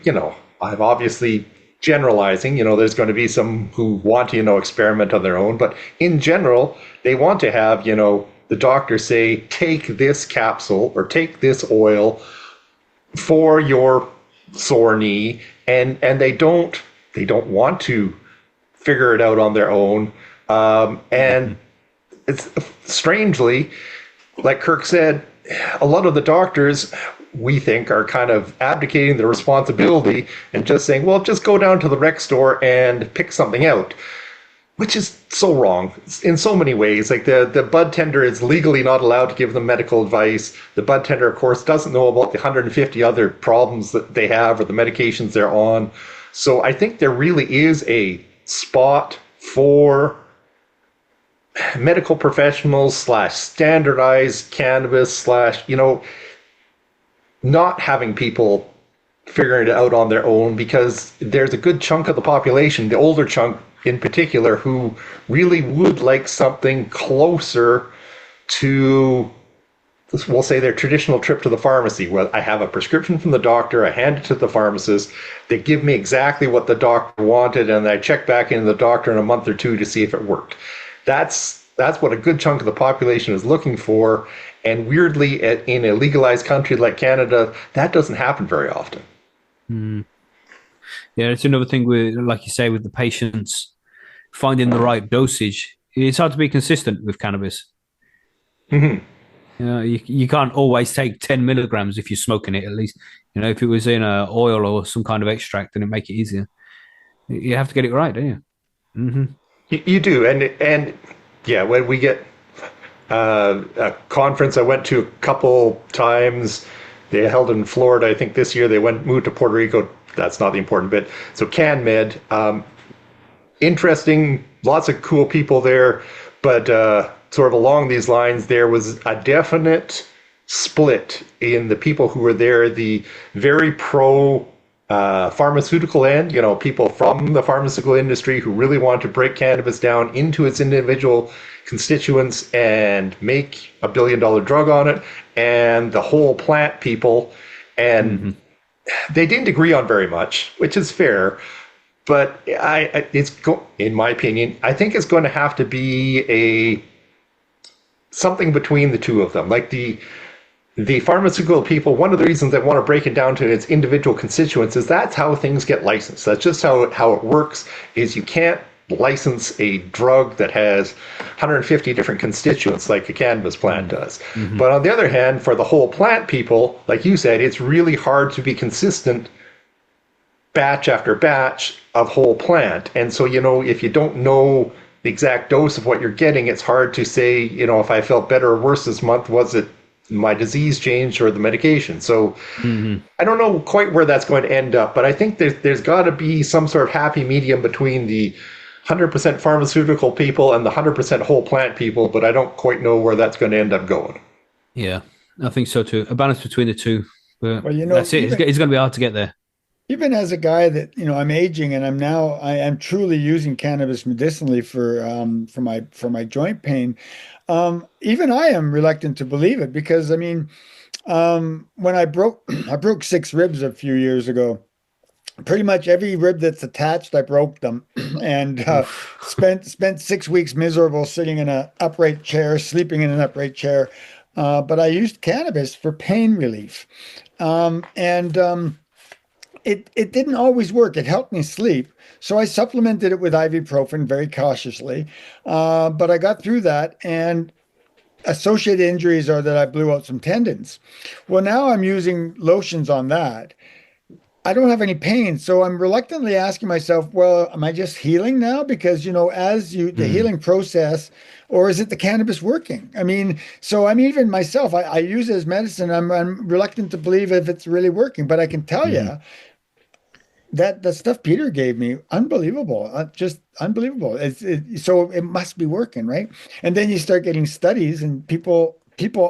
I'm obviously generalizing, there's going to be some who want to, experiment on their own, but in general, they want to have, the doctor say, take this capsule or take this oil for your sore knee, and they don't want to figure it out on their own. And it's strangely, like Kirk said, a lot of the doctors, we think, are kind of abdicating the responsibility and just saying, well, just go down to the rec store and pick something out, which is so wrong in so many ways. Like the bud tender is legally not allowed to give them medical advice. The bud tender, of course, doesn't know about the 150 other problems that they have or the medications they're on. So I think there really is a spot for medical professionals / standardized cannabis / not having people figuring it out on their own, because there's a good chunk of the population, the older chunk in particular, who really would like something closer to, we'll say, their traditional trip to the pharmacy, where I have a prescription from the doctor, I hand it to the pharmacist, they give me exactly what the doctor wanted, and I check back into the doctor in a month or two to see if it worked. That's what a good chunk of the population is looking for. And weirdly, in a legalized country like Canada, that doesn't happen very often. Mm. Yeah, it's another thing with, like you say, with the patients finding the right dosage. It's hard to be consistent with cannabis. Mm-hmm. You can't always take 10 milligrams if you're smoking it, at least. If it was in a oil or some kind of extract, then it'd make it easier. You have to get it right, don't you? Mm-hmm. You do. And yeah, when we get a conference I went to a couple times, they held in Florida. I think this year they moved to Puerto Rico. That's not the important bit. So CanMed, interesting, lots of cool people there, but sort of along these lines, there was a definite split in the people who were there. The very pro pharmaceutical end, people from the pharmaceutical industry who really want to break cannabis down into its individual constituents and make $1 billion drug on it, and the whole plant people. And they didn't agree on very much, which is fair. But in my opinion, I think it's going to have to be something between the two of them. Like the pharmaceutical people, one of the reasons they want to break it down to its individual constituents is that's how things get licensed. That's just how it works, is you can't license a drug that has 150 different constituents like a cannabis plant does. Mm-hmm. But on the other hand, for the whole plant people, like you said, it's really hard to be consistent batch after batch of whole plant. And so, if you don't know the exact dose of what you're getting, it's hard to say, if I felt better or worse this month, was it my disease changed or the medication? So I don't know quite where that's going to end up, but I think there's got to be some sort of happy medium between the 100% pharmaceutical people and the 100% whole plant people, but I don't quite know where that's going to end up going. Yeah, I think so too. A balance between the two. But well, that's it. It's going to be hard to get there. Even as a guy that, I'm aging, and I am truly using cannabis medicinally for my joint pain. Even I am reluctant to believe it, because when I broke 6 ribs a few years ago. Pretty much every rib that's attached, I broke them, and spent 6 weeks miserable sitting in an upright chair, sleeping in an upright chair. But I used cannabis for pain relief, and it didn't always work. It helped me sleep. So I supplemented it with ibuprofen very cautiously. But I got through that, and associated injuries are that I blew out some tendons. Well, now I'm using lotions on that. I don't have any pain, so I'm reluctantly asking myself, well, am I just healing now? Because, as the healing process, or is it the cannabis working? I mean, so I'm even myself, I use it as medicine. I'm reluctant to believe if it's really working, but I can tell you that the stuff Peter gave me, unbelievable, just unbelievable. So it must be working, right? And then you start getting studies, and people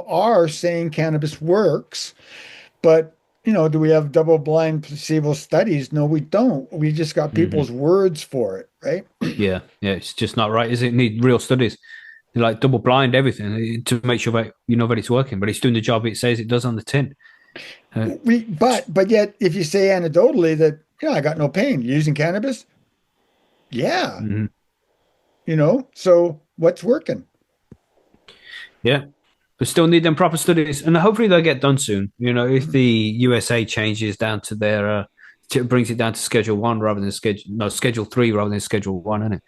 are saying cannabis works, but do we have double-blind placebo studies? No, we don't. We just got people's words for it, right? Yeah, it's just not right, is it? Need real studies, like double blind everything to make sure that that it's working, but it's doing the job it says it does on the tin. But yet, if you say anecdotally that I got no pain using cannabis, yeah, so what's working? Yeah, but still need them proper studies, and hopefully they'll get done soon. If the USA changes down to their brings it down to Schedule 1 rather than Schedule 3 rather than Schedule 1, isn't it?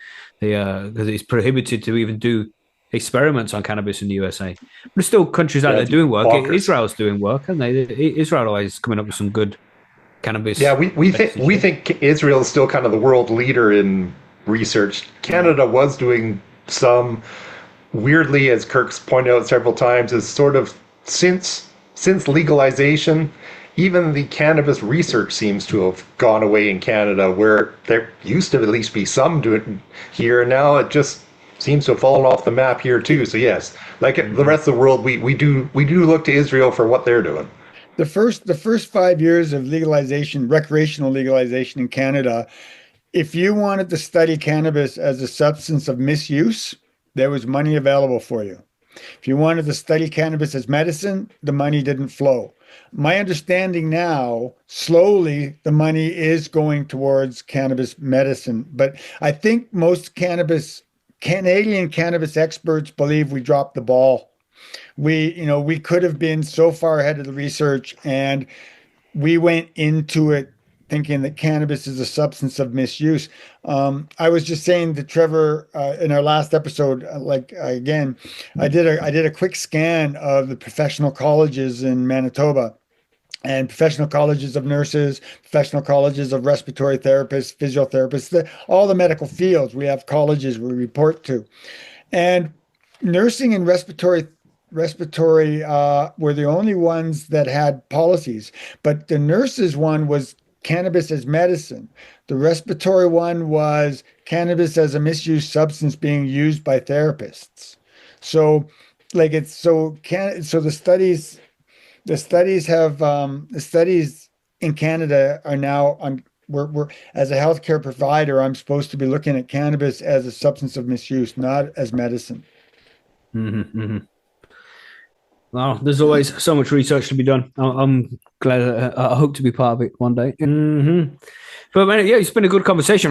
Because it's prohibited to even do experiments on cannabis in the USA. But there's still countries out there doing work. Bonkers. Israel's doing work, and Israel always coming up with some good cannabis. Yeah, we think Israel is still kind of the world leader in research. Canada was doing some, weirdly, as Kirk's pointed out several times, is sort of since legalization, even the cannabis research seems to have gone away in Canada, where there used to at least be some doing here, and now it just seems to have fallen off the map here too. So yes, like the rest of the world, we do look to Israel for what they're doing. The first 5 years of legalization, recreational legalization in Canada, if you wanted to study cannabis as a substance of misuse, there was money available for you. If you wanted to study cannabis as medicine, the money didn't flow. My understanding now, slowly, the money is going towards cannabis medicine. But I think most Canadian cannabis experts believe we dropped the ball. We could have been so far ahead of the research, and we went into it thinking that cannabis is a substance of misuse. I was just saying to Trevor in our last episode, again, I did a quick scan of the professional colleges in Manitoba, and professional colleges of nurses, professional colleges of respiratory therapists, physiotherapists, all the medical fields. We have colleges we report to, and nursing and respiratory were the only ones that had policies. But the nurses one was cannabis as medicine. The respiratory one was cannabis as a misused substance being used by therapists. So the studies in Canada are now on. We're as a healthcare provider, I'm supposed to be looking at cannabis as a substance of misuse, not as medicine. Well, there's always so much research to be done. I'm glad. I hope to be part of it one day. But man, yeah, it's been a good conversation.